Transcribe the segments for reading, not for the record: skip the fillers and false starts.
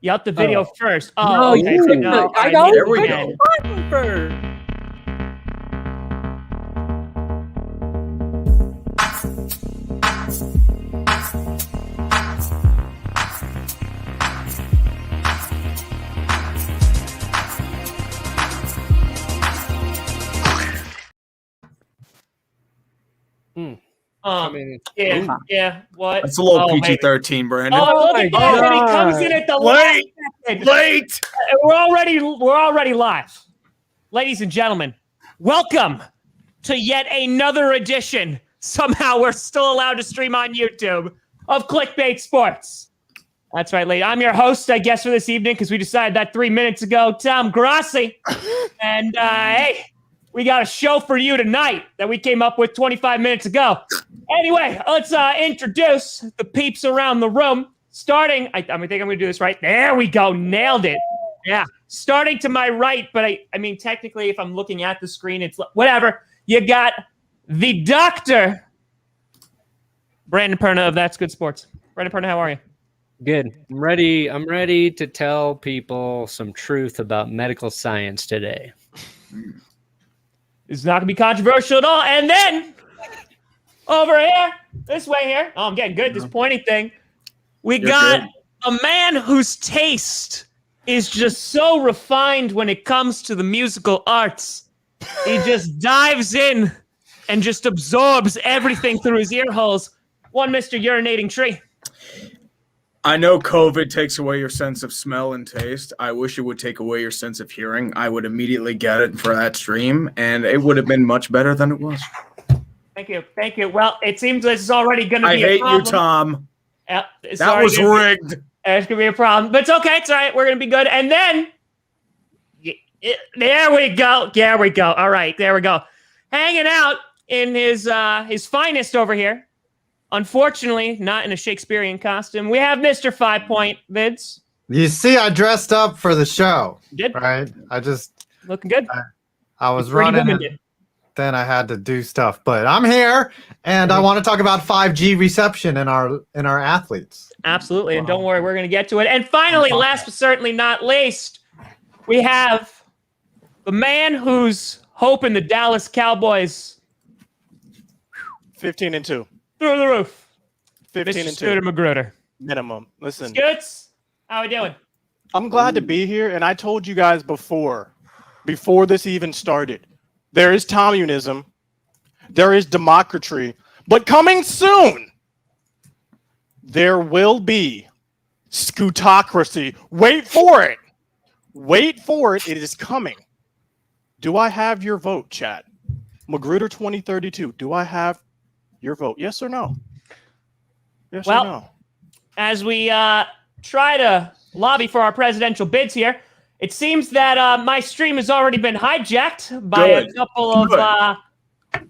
Yep, the video first. Oh, No, okay. you clicked No, I know. there we Click go. the button first. Yeah. What? It's a little Oh, PG-13, Brandon. Oh, look at that! And he comes in at the last second. Late. We're already live, ladies and gentlemen. Welcome to yet another edition. Somehow we're still allowed to stream on YouTube of Clickbait Sports. That's right, lady. I'm your host, I guess, for this evening because we decided that 3 minutes ago. Tom Grassi, and hey, we got a show for you tonight that we came up with 25 minutes ago. Anyway, let's introduce the peeps around the room. Starting, I think I'm going to do this right. There we go. Nailed it. Yeah. Starting to my right, but I mean, technically, if I'm looking at the screen, it's whatever. You got the doctor, Brandon Perna of That's Good Sports. Brandon Perna, how are you? Good. I'm ready to tell people some truth about medical science today. It's not going to be controversial at all. And then over here, this way here. Oh, I'm getting good at this pointing thing. We got a man whose taste is just so refined when it comes to the musical arts. He just dives in and just absorbs everything through his ear holes. One Mr. Urinating Tree. I know COVID takes away your sense of smell and taste. I wish it would take away your sense of hearing. I would immediately get it for that stream, and it would have been much better than it was. Thank you. Thank you. Well, it seems this is already going to be a problem. I hate you, Tom. Yep, that was rigged. It's going to be a problem, but it's okay. It's all right. We're going to be good. And then, there we go. There we go. All right. There we go. Hanging out in his finest over here. Unfortunately, not in a Shakespearean costume. We have Mr. 5 Point Vids. You see, I dressed up for the show. You did? Right? I just... Looking good. I was running, and then I had to do stuff. But I'm here, and I want to talk about 5G reception in our athletes. Absolutely, and don't worry, we're going to get to it. And finally, last but certainly not least, we have the man who's hoping the Dallas Cowboys 15-2. Through the roof. 15-2. Scooter Magruder. Minimum. Listen. Scoots, how we doing? I'm glad to be here, and I told you guys before this even started, there is communism, there is democracy, but coming soon, there will be scootocracy. Wait for it. Wait for it. It is coming. Do I have your vote, chat? Magruder 2032. Do I have your vote? Yes or no? Yes or no? As we try to lobby for our presidential bids here, it seems that my stream has already been hijacked by a couple of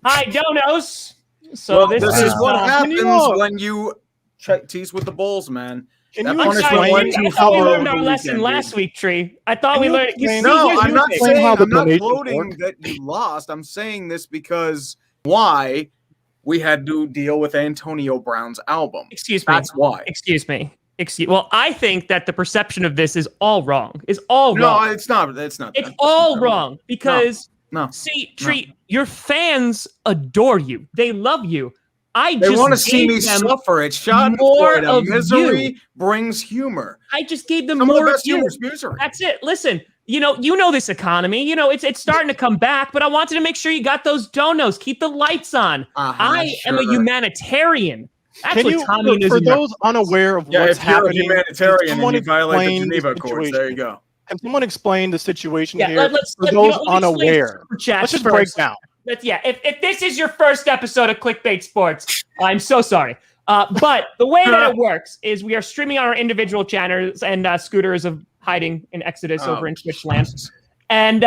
high donos. So this is what happens when you tease with the bulls, man. Can I you thought we learned our lesson last week, Tree. I thought we learned. No, I'm not saying I'm not gloating that you lost. I'm saying this because why we had to deal with Antonio Brown's album. Excuse me. That's why. Excuse me. Well, I think that the perception of this is all wrong. It's all wrong. No, it's not. It's not. It's all wrong because see, Tree, your fans adore you. They love you. They want to see me suffer. It's shot more of misery brings humor. I just gave them Some more of the best of you. misery. That's it. Listen, you know this economy. You know it's starting to come back, but I wanted to make sure you got those donos. Keep the lights on. I am a humanitarian. That's what communism for those unaware of what's happening, if you're a humanitarian and you violate the Geneva Accords, there you go. Can someone explain the situation here for those unaware? Let's just break down. If this is your first episode of Clickbait Sports, I'm so sorry. But the way that it works is we are streaming on our individual channels, and Scooter is hiding in Exodus over in Twitch land. And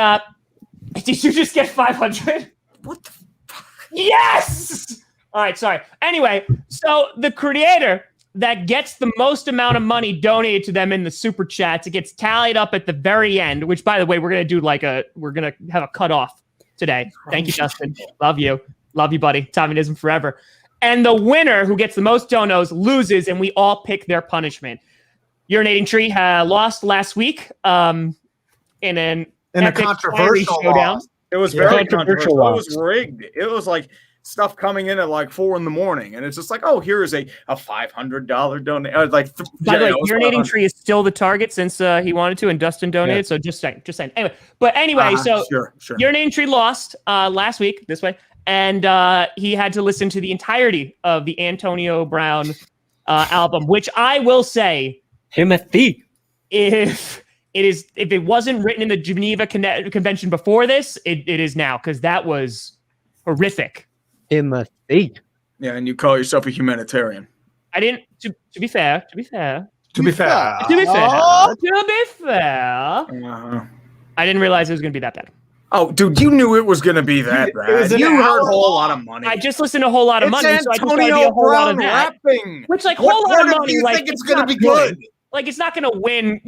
did you just get 500? What the fuck? Yes! All right, sorry. Anyway, so the creator that gets the most amount of money donated to them in the super chats, it gets tallied up at the very end, which, by the way, we're going to do we're going to have a cutoff today. Thank you, Justin. Love you. Love you, buddy. Communism forever. And the winner who gets the most donos loses, and we all pick their punishment. Urinating Tree lost last week in a controversial showdown. loss. It was Yeah. very Controversial controversial. It was rigged. It was like stuff coming in at like 4 a.m, and it's just like, oh, here is a $500 donation. By the way, Urinating Tree is still the target since he wanted to, and Dustin donated. Yeah. So just saying. Anyway, so sure. Urinating Tree lost last week this way, and he had to listen to the entirety of the Antonio Brown album, which I will say, Timothy. if it wasn't written in the Geneva Convention before this, it is now, because that was horrific. Timothy. Yeah, and you call yourself a humanitarian. I didn't. To be fair. To be fair, Uh-huh. I didn't realize it was going to be that bad. Oh, dude, you knew it was going to be that It was bad. an You heard hour a whole lot of money. I just listened to a whole lot of It's money, so I just thought it'd be Antonio a whole lot of Brown that. rapping. Which, like, What whole lot part of of money, you like, think it's going to not be good? Like, it's not going to win,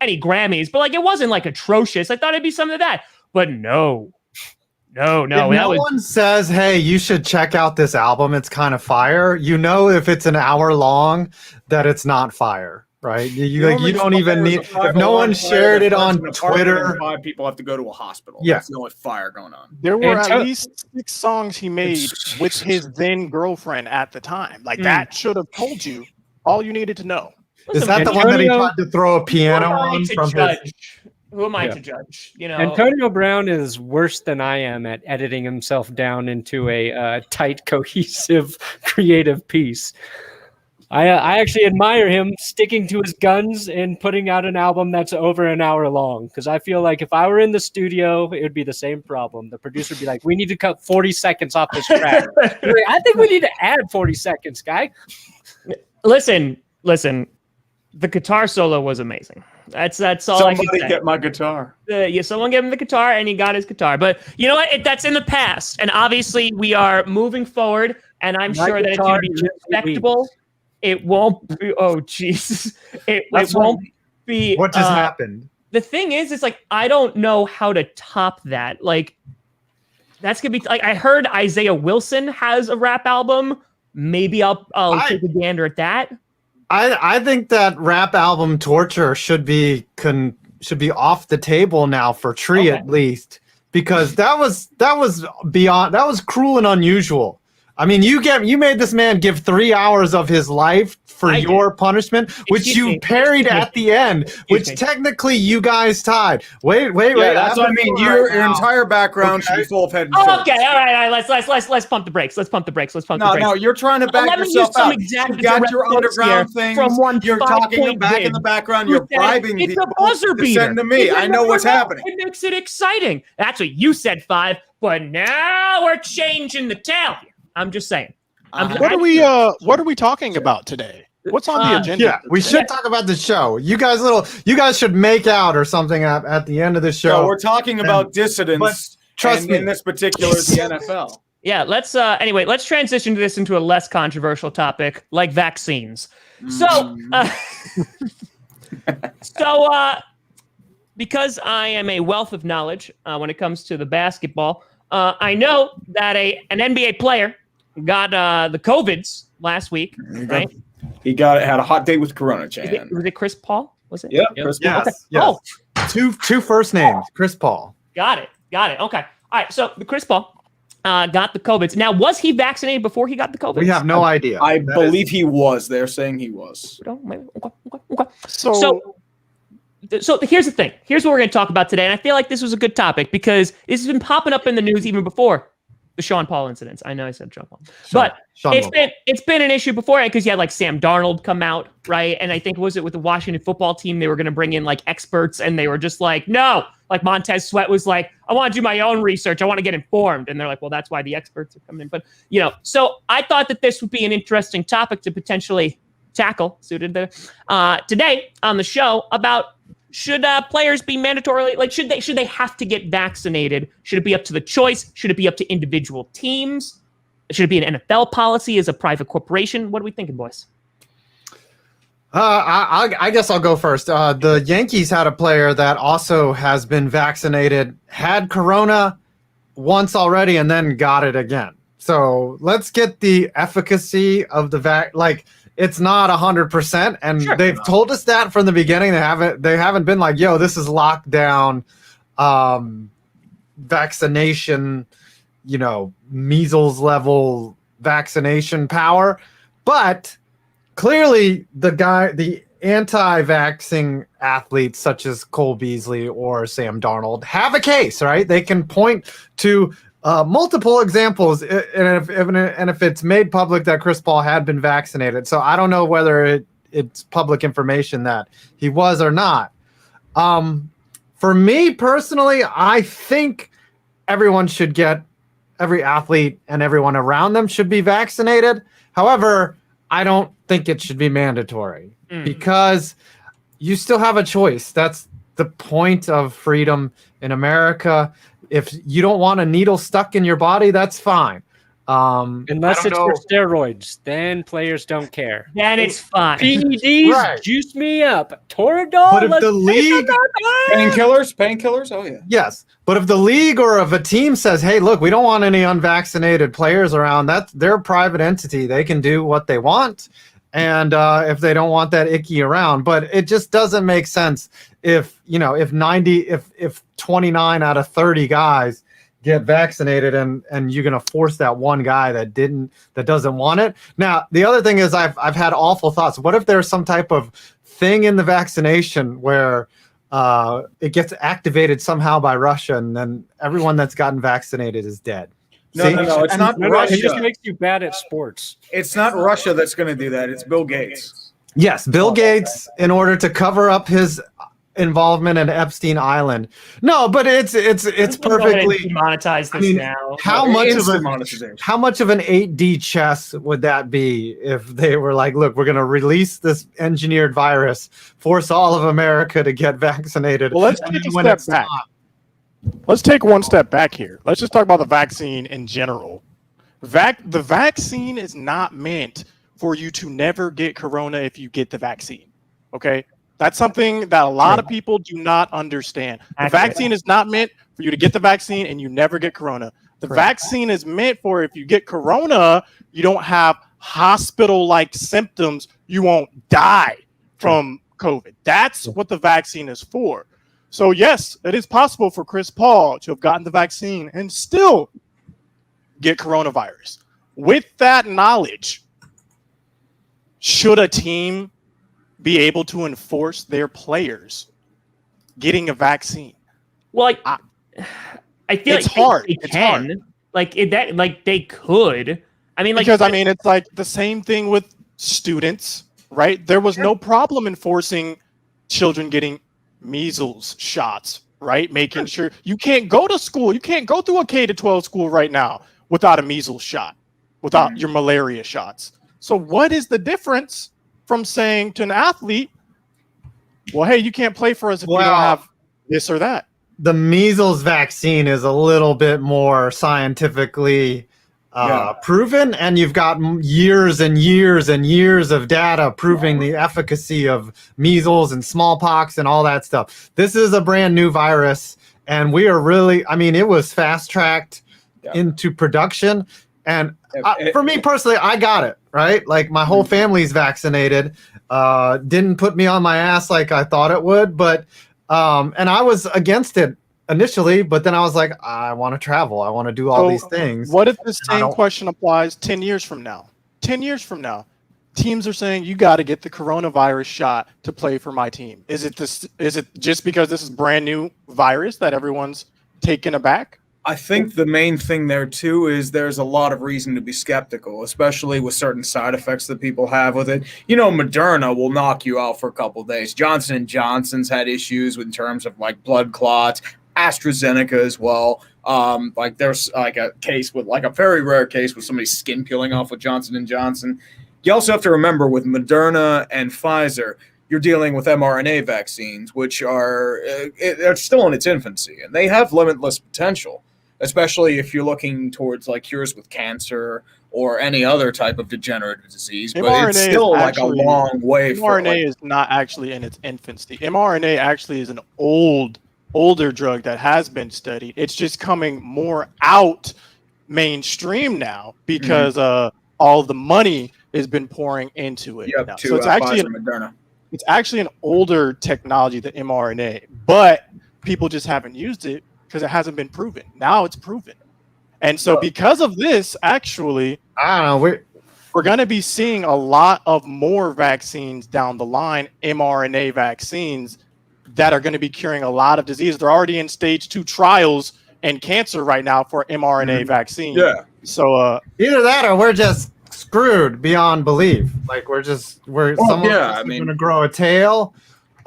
any Grammys, but like, it wasn't like atrocious. I thought it'd be some of that, but no. if that no was one says, "Hey, you should check out this album. It's kind of fire." If it's an hour long, that it's not fire, right? You don't even need. If no one shared it on Twitter, 5 people have to go to a hospital. Yeah. That's the only fire going on. There were at Anto- least 6 songs he made with his then girlfriend at the time. Like that should have told you all you needed to know. is that the one that he Antonio- tried to throw a piano Who am I on to from his? judge? Who am I Yeah. to judge? Antonio Brown is worse than I am at editing himself down into a tight, cohesive, creative piece. I actually admire him sticking to his guns and putting out an album that's over an hour long, because I feel like if I were in the studio, it would be the same problem. The producer would be like, "We need to cut 40 seconds off this track." Like, I think we need to add 40 seconds, guy. Listen. The guitar solo was amazing. That's all I can Somebody say. get my guitar. Someone gave him the guitar, and he got his guitar. But you know what? That's in the past, and obviously we are moving forward. And I'm My sure that it's guitar going to be just respectable. It won't be. Oh, Jesus! It won't be. What just happened? The thing is, it's like I don't know how to top that. Like, that's gonna be like I heard Isaiah Wilson has a rap album. Maybe I'll take a gander at that. I think that rap album Torture should be off the table now for Tree, Okay. at least, because that was cruel and unusual. I mean, you made this man give 3 hours of his life for your punishment, which Excuse you me. parried at the end, which me. technically you guys tied. Wait. Yeah, that's what I mean. Your now. entire background should be full of head and Oh, shoulders. okay, all right. Let's pump the brakes. No, you're trying to back Let me yourself use some out. exact You got your direct quotes underground here things. from one You're talking five-point back in vid. the background. Who You're said bribing it's people a buzzer to beater. send to me. It's I know what's a- happening. It makes it exciting. That's what you said, 5. But now we're changing the tale. I'm just saying. What are we talking about today? What's on the agenda? Yeah, we should talk about the show. You guys should make out or something at the end of the show. So we're talking about dissidents. trust me. In this particular, the NFL. Yeah, let's transition this into a less controversial topic like vaccines. So because I am a wealth of knowledge when it comes to the basketball, I know that an NBA player got the COVIDs last week, right? He had a hot date with Corona Chan. Was it Chris Paul? Was it? Yep. Chris Paul. Yes, yes. Oh, Two first names, Chris Paul. got it. Okay. All right. So the Chris Paul got the COVIDs. Now, was he vaccinated before he got the COVIDs? We have no idea. I believe he was. They're saying he was. Okay. So So here's the thing. Here's what we're going to talk about today. And I feel like this was a good topic because this has been popping up in the news even before the Sean Paul incidents. I know I said Sean Paul, but it's been an issue before because you had like Sam Darnold come out, right? And I think was it with the Washington football team, they were going to bring in like experts and they were just like, no, like Montez Sweat was like, I want to do my own research. I want to get informed. And they're like, well, that's why the experts are coming in. But, so I thought that this would be an interesting topic to potentially tackle today on the show about should players be mandatorily, like, should they have to get vaccinated? Should it be up to the choice? Should it be up to individual teams? Should it be an NFL policy as a private corporation? What are we thinking, boys? I guess I'll go first. The Yankees had a player that also has been vaccinated, had Corona once already, and then got it again. So let's get the efficacy of the it's not 100%, and Sure. they've told us that from the beginning. They haven't been like, yo, this is lockdown vaccination, measles level vaccination power. But clearly the anti-vaxxing athletes such as Cole Beasley or Sam Darnold have a case, right? They can point to multiple examples, and if it's made public that Chris Paul had been vaccinated. So I don't know whether it's public information that he was or not. For me personally, I think every athlete and everyone around them should be vaccinated. However, I don't think it should be mandatory because you still have a choice. That's the point of freedom in America. If you don't want a needle stuck in your body, that's fine. Unless it's for steroids, then players don't care. Then it's fine. PEDs, Right. juice me up. Toradol, But if the league, painkillers, oh yeah. yes. But if the league or if a team says, "Hey, look, we don't want any unvaccinated players around," that's their private entity. They can do what they want, and if they don't want that icky around, but it just doesn't make sense if 29 out of 30 guys get vaccinated and you're going to force that one guy that doesn't want it. Now, the other thing is I've had awful thoughts. What if there's some type of thing in the vaccination where it gets activated somehow by Russia and then everyone that's gotten vaccinated is dead? No, it's not Russia. It just makes you bad at sports. It's not Russia that's going to do that. It's Bill Gates. Yes, Bill Gates, in order to cover up his involvement in Epstein Island. No, but it's perfectly monetize this now. How much of an 8D chess would that be if they were like, look, we're going to release this engineered virus, force all of America to get vaccinated. Well, let's take a step back. Let's take one step back here. Let's just talk about the vaccine in general. The vaccine is not meant for you to never get corona if you get the vaccine. Okay? That's something that a lot of people do not understand. The vaccine is not meant for you to get the vaccine and you never get corona. The vaccine is meant for if you get corona, you don't have hospital-like symptoms. You won't die from COVID. That's what the vaccine is for. So, yes, it is possible for Chris Paul to have gotten the vaccine and still get coronavirus. With that knowledge, should a team be able to enforce their players getting a vaccine? Well, I feel it's like hard. They it's can. Hard. They could. I mean, it's like the same thing with students, right? There was no problem enforcing children getting measles shots, right? Making sure you can't go to school. You can't go through a K-12 school right now without a measles shot, without your malaria shots. So what is the difference from saying to an athlete, well, hey, you can't play for us if you don't have this or that? The measles vaccine is a little bit more scientifically proven, and you've got years and years and years of data proving the efficacy of measles and smallpox and all that stuff. This is a brand new virus, and we are really, it was fast-tracked into production. And for me personally, I got it, right? Like my whole family's vaccinated. Didn't put me on my ass like I thought it would, but and I was against it initially, but then I was like, I want to travel. I want to do all these things. What if the same question applies 10 years from now? 10 years from now, teams are saying you got to get the coronavirus shot to play for my team. Is it just because this is brand new virus that everyone's taken aback? I think the main thing there, too, is there's a lot of reason to be skeptical, especially with certain side effects that people have with it. Moderna will knock you out for a couple of days. Johnson & Johnson's had issues in terms of, blood clots. AstraZeneca as well. There's, a case with, a very rare case with somebody's skin peeling off with Johnson & Johnson. You also have to remember with Moderna and Pfizer, you're dealing with mRNA vaccines, which are still in its infancy, and they have limitless potential, especially if you're looking towards cures with cancer or any other type of degenerative disease. But mRNA it's still a long way. mRNA is not actually in its infancy. mRNA actually is an older drug that has been studied. It's just coming more out mainstream now because all the money has been pouring into it. Yep, now. to So it's Moderna. it's actually an older technology than mRNA, but people just haven't used it because it hasn't been proven. Now it's proven. And so because of this, actually, I don't know. we're going to be seeing a lot of more vaccines down the line, mRNA vaccines that are going to be curing a lot of diseases. They're already in stage 2 trials in cancer right now for mRNA vaccine. Yeah. So Either that or we're just screwed beyond belief. Like someone's going to grow a tail.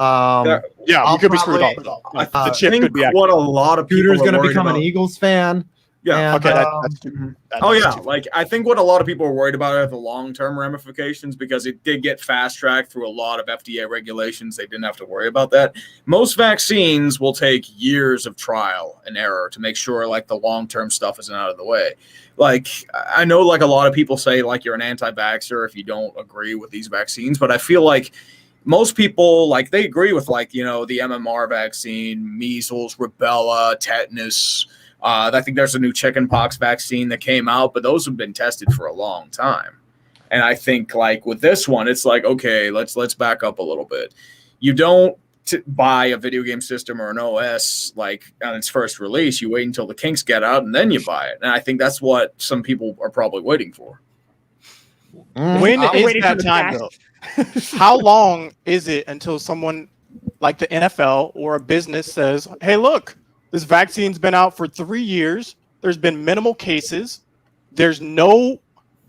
yeah, I'll we could be screwed probably- up. I The chip think could be what a lot of people Scooter's are going to worried become about. an Eagles fan. Yeah. And, Okay, that's too. Oh yeah, like I think what a lot of people are worried about are the long-term ramifications because it did get fast-tracked through a lot of FDA regulations. They didn't have to worry about that. Most vaccines will take years of trial and error to make sure like the long-term stuff isn't out of the way. Like I know like a lot of people say like you're an anti-vaxxer if you don't agree with these vaccines, but I feel like most people like they agree with like, you know, the MMR vaccine, measles, rubella, tetanus. I think there's a new chickenpox vaccine that came out, but those have been tested for a long time. And I think like with this one, it's like, okay, let's back up a little bit. You don't buy a video game system or an OS like on its first release. You wait until the kinks get out and then you buy it. And I think that's what some people are probably waiting for. When I'm is waiting that for the time fact. though? How long is it until someone like the NFL or a business says, hey, look, this vaccine's been out for 3 years. There's been minimal cases. There's no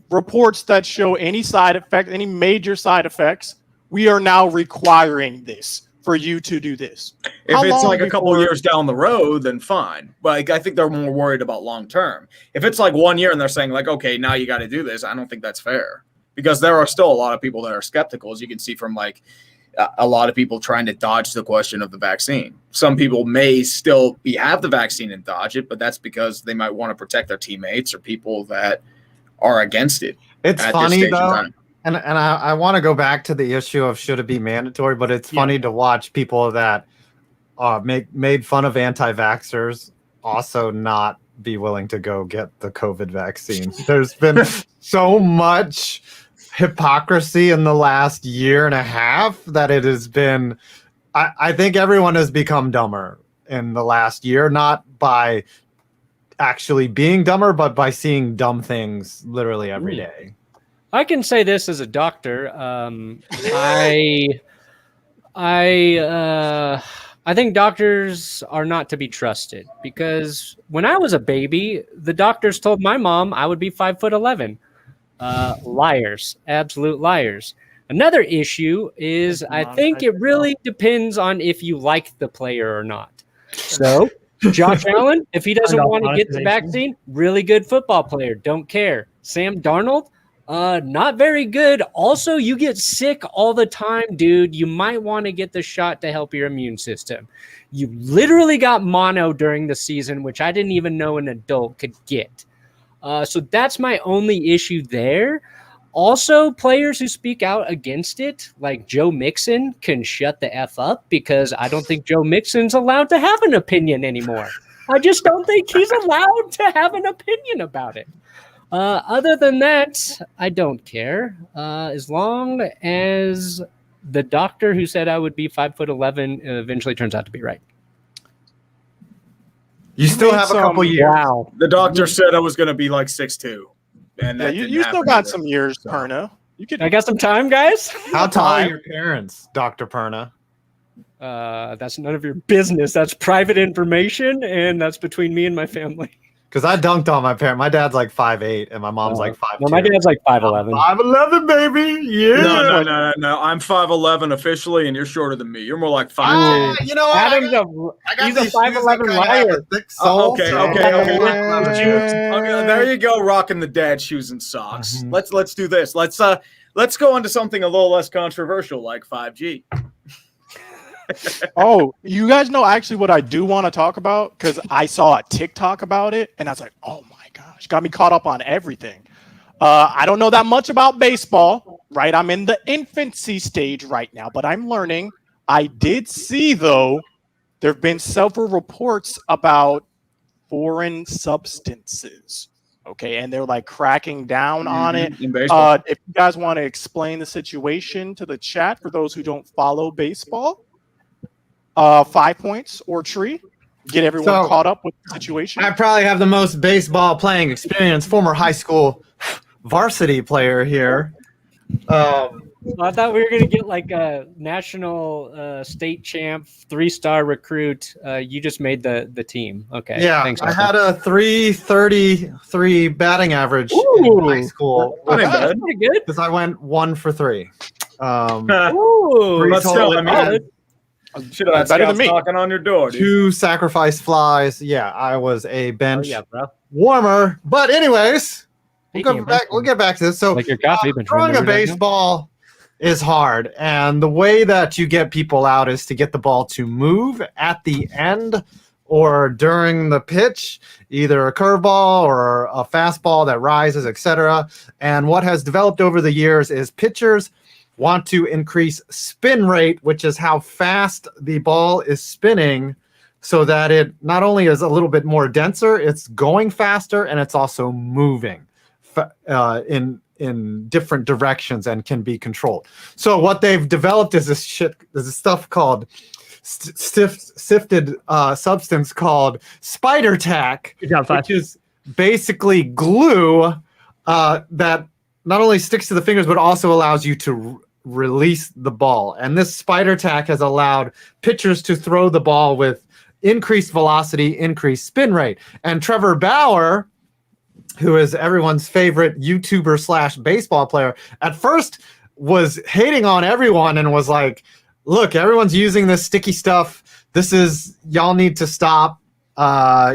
reports that show any side effect, any major side effects. We are now requiring this for you to do this. If How it's long like a couple before- years down the road, then fine. But like, I think they're more worried about long term. If it's like 1 year and they're saying like, okay, now you got to do this, I don't think that's fair because there are still a lot of people that are skeptical, as you can see from like a lot of people trying to dodge the question of the vaccine. Some people may still have the vaccine and dodge it, but that's because they might want to protect their teammates or people that are against it. It's at this funny stage in though. time. And I want to go back to the issue of should it be mandatory, but it's funny to watch people that made fun of anti-vaxxers also not be willing to go get the COVID vaccine. There's been so much hypocrisy in the last year and a half that it has been. I think everyone has become dumber in the last year, not by actually being dumber, but by seeing dumb things literally every day. I can say this as a doctor. I think doctors are not to be trusted because when I was a baby, the doctors told my mom I would be 5'11". Liars, absolute liars. Another issue is I think it really depends on if you like the player or not. So Josh Allen, if he doesn't want to get the vaccine, really good football player, don't care. Sam Darnold, not very good. Also, you get sick all the time, dude. You might want to get the shot to help your immune system. You literally got mono during the season, which I didn't even know an adult could get. So that's my only issue there. Also, players who speak out against it, like Joe Mixon, can shut the F up because I don't think Joe Mixon's allowed to have an opinion anymore. I just don't think he's allowed to have an opinion about it. Other than that, I don't care. As long as the doctor who said I would be 5'11" eventually turns out to be right. You still have a couple years. Wow. The doctor said I was going to be like 6'2". And Yeah, that you didn't still happen got either. some years, So. Perna. You could. I got some time, guys. How tall are your parents, Dr. Perna? That's none of your business. That's private information, and that's between me and my family. Because I dunked on my parent. My dad's like 5'8", and my mom's like 5'2". No, my dad's like 5'11". 5'11", baby. Yeah. No. I'm 5'11" officially, and you're shorter than me. You're more like 5'10". You know what? Adam's he's a 5'11" liar. Thick soul. Okay. There you go, rocking the dad shoes and socks. Let's do this. Let's go on to something a little less controversial, like 5G. Oh, you guys know actually what I do want to talk about because I saw a TikTok about it and I was like, oh my gosh, got me caught up on everything. I don't know that much about baseball, right? I'm in the infancy stage right now, but I'm learning. I did see, though, there have been several reports about foreign substances Okay, and they're like cracking down on it. In baseball. If you guys want to explain the situation to the chat for those who don't follow baseball, 5 points or tree. Get everyone caught up with the situation. I probably have the most baseball playing experience. Former high school varsity player here. I thought we were going to get like a national state champ, 3-star recruit. You just made the team. Okay. Yeah, Thanks, I had a 333 batting average in high school. That's pretty good. Because I went 1 for 3. Ooh, Three But still, total- I mean, should have had Better than scouts me. knocking on your door, dude. 2 sacrifice flies. Yeah, I was a bench bro. warmer. But anyways, Speaking of bench we'll get back to this. So Like your coffee, bench throwing a warmer, doesn't it? baseball is hard, and the way that you get people out is to get the ball to move at the end or during the pitch, either a curveball or a fastball that rises, etc. And what has developed over the years is pitchers want to increase spin rate, which is how fast the ball is spinning, so that it not only is a little bit more denser, it's going faster and it's also moving in different directions and can be controlled. So what they've developed is this stuff called sifted substance called spider tack, Good job, Five. which is basically glue that not only sticks to the fingers but also allows you to release the ball. And this spider tack has allowed pitchers to throw the ball with increased velocity, increased spin rate. And Trevor Bauer, who is everyone's favorite YouTuber / baseball player, at first was hating on everyone and was like, look, everyone's using this sticky stuff. Y'all need to stop.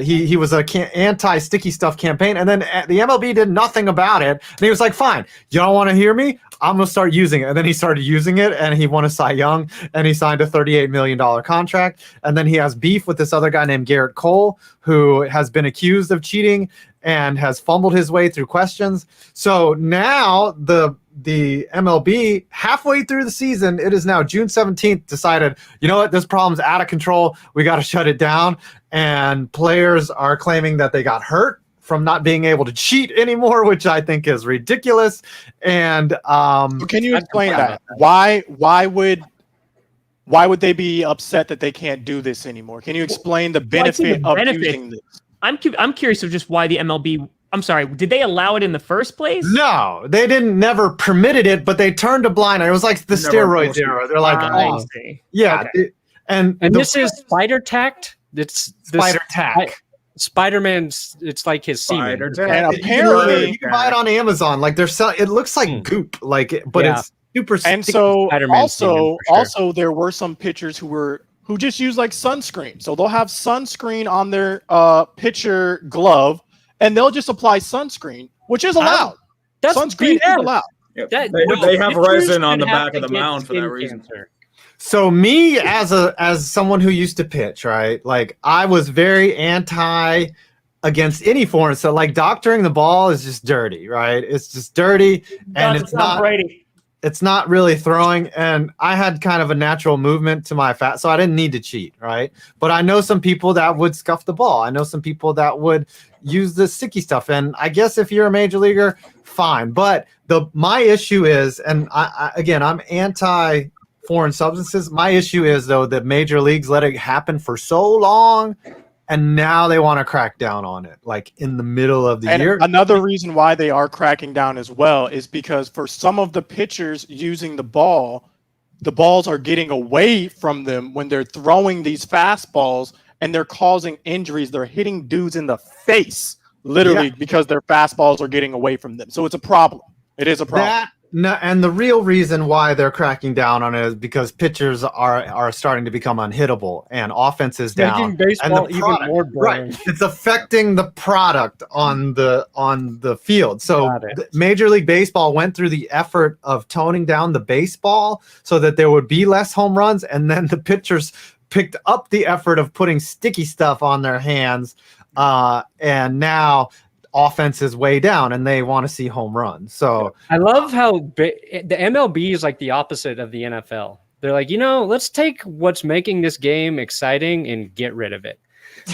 He was a anti-sticky stuff campaign, and then the MLB did nothing about it. And he was like, fine, you don't want to hear me? I'm going to start using it. And then he started using it, and he won a Cy Young, and he signed a $38 million contract. And then he has beef with this other guy named Garrett Cole, who has been accused of cheating and has fumbled his way through questions. So now the MLB, halfway through the season, it is now June 17th, decided, you know what, this problem's out of control. We got to shut it down. And players are claiming that they got hurt from not being able to cheat anymore, which I think is ridiculous. And Can you explain that? Why would they be upset that they can't do this anymore? Can you explain the benefit of using this? I'm curious of just why the MLB. I'm sorry. Did they allow it in the first place? No, they never permitted it, but they turned a blind eye. It was like the steroids era. They're like, I see. yeah. Okay. And this is spider tacked. It's spider tack. Spider-Man's. It's like his semen. Spider And tack. apparently, You can buy it on Amazon. Like they're selling. It looks like goop. But Yeah. it's super. and sticky. so Spider-Man semen, for sure. also there were some pitchers who just use like sunscreen. So they'll have sunscreen on their pitcher glove, and they'll just apply sunscreen, which is allowed. That's Sunscreen is BS. allowed. Yep. That- They have pitchers resin on should the have back of to the get mound for that skin reason. cancer. So me as someone who used to pitch, right? Like I was very anti against any form. So like doctoring the ball is just dirty, right? It's just dirty, and it's not Brady. it's not really throwing. And I had kind of a natural movement to my fat, so I didn't need to cheat, right? But I know some people that would scuff the ball. I know some people that would use the sticky stuff. And I guess if you're a major leaguer, fine. But my issue is, and I'm anti foreign substances. My issue is though that major leagues let it happen for so long, and now they want to crack down on it, like in the middle of the And year. another reason why they are cracking down as well is because for some of the pitchers using the balls are getting away from them when they're throwing these fastballs, and they're causing injuries. They're hitting dudes in the face, literally, because their fastballs are getting away from them. So it's a problem. It is a problem. And the real reason why they're cracking down on it is because pitchers are starting to become unhittable and offenses down. Making baseball and the even product, more boring. right? It's affecting the product on the field. So Got it. Major League Baseball went through the effort of toning down the baseball so that there would be less home runs, and then the pitchers picked up the effort of putting sticky stuff on their hands, and now offense is way down and they want to see home runs. So I love how the MLB is like the opposite of the NFL. They're like, let's take what's making this game exciting and get rid of it.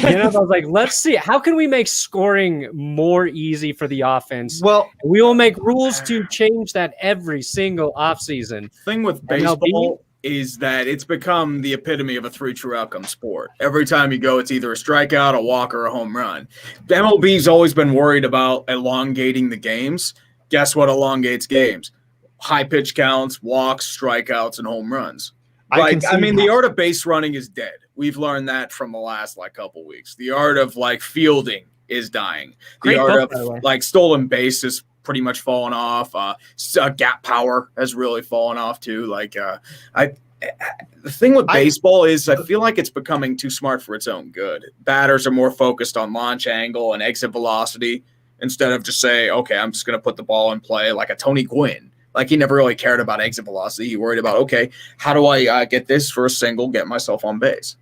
I was like, let's see, how can we make scoring more easy for the offense? Well, We will make rules to change that every single offseason. Thing with baseball is that it's become the epitome of a three true outcome sport. Every time you go, it's either a strikeout, a walk, or a home run. The MLB's always been worried about elongating the games. Guess what elongates games? High pitch counts, walks, strikeouts, and home runs. The art of base running is dead. We've learned that from the last couple weeks. The art of fielding is dying. The art of stolen base is pretty much fallen off. Gap power has really fallen off too. The thing with baseball is I feel like it's becoming too smart for its own good. Batters are more focused on launch angle and exit velocity instead of just say, okay, I'm just going to put the ball in play like a Tony Gwynn. He never really cared about exit velocity. He worried about, okay, how do I get this for a single, get myself on base?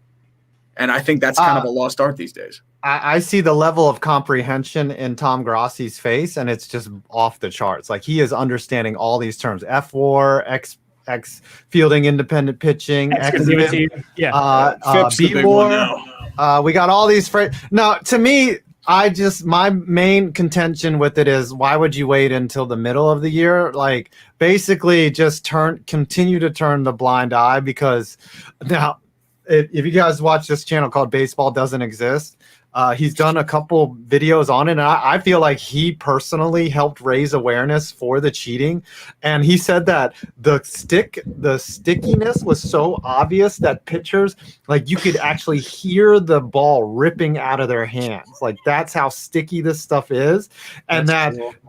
And I think that's kind of a lost art these days. I see the level of comprehension in Tom Grassi's face, and it's just off the charts. He is understanding all these terms: F-WAR, X fielding, independent pitching, B-WAR. We got all these phrases. Now, to me, my main contention with it is, why would you wait until the middle of the year? Basically just continue to turn the blind eye, because now, if you guys watch this channel called Baseball Doesn't Exist, he's done a couple videos on it, and I feel like he personally helped raise awareness for the cheating. And he said that the stickiness was so obvious that pitchers, you could actually hear the ball ripping out of their hands. That's how sticky this stuff is, and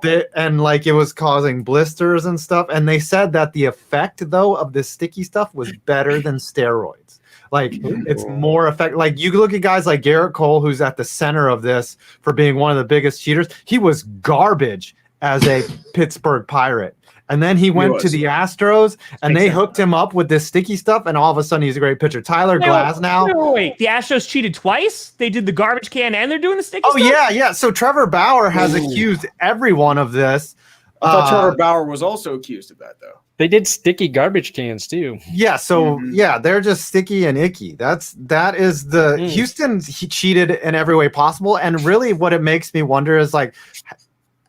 it was causing blisters and stuff. And they said that the effect though of this sticky stuff was better than steroids. It's more effective. You look at guys like Garrett Cole, who's at the center of this for being one of the biggest cheaters. He was garbage as a Pittsburgh Pirate. And then he went to the Astros, and they hooked him up with this sticky stuff, and all of a sudden he's a great pitcher. Tyler Glasnow. Wait, the Astros cheated twice? They did the garbage can and they're doing the sticky stuff? Oh, yeah. So Trevor Bauer has accused everyone of this. I thought Trevor Bauer was also accused of that, though. They did sticky garbage cans too. Yeah, so they're just sticky and icky. That is the Houston. He cheated in every way possible, and really, what it makes me wonder is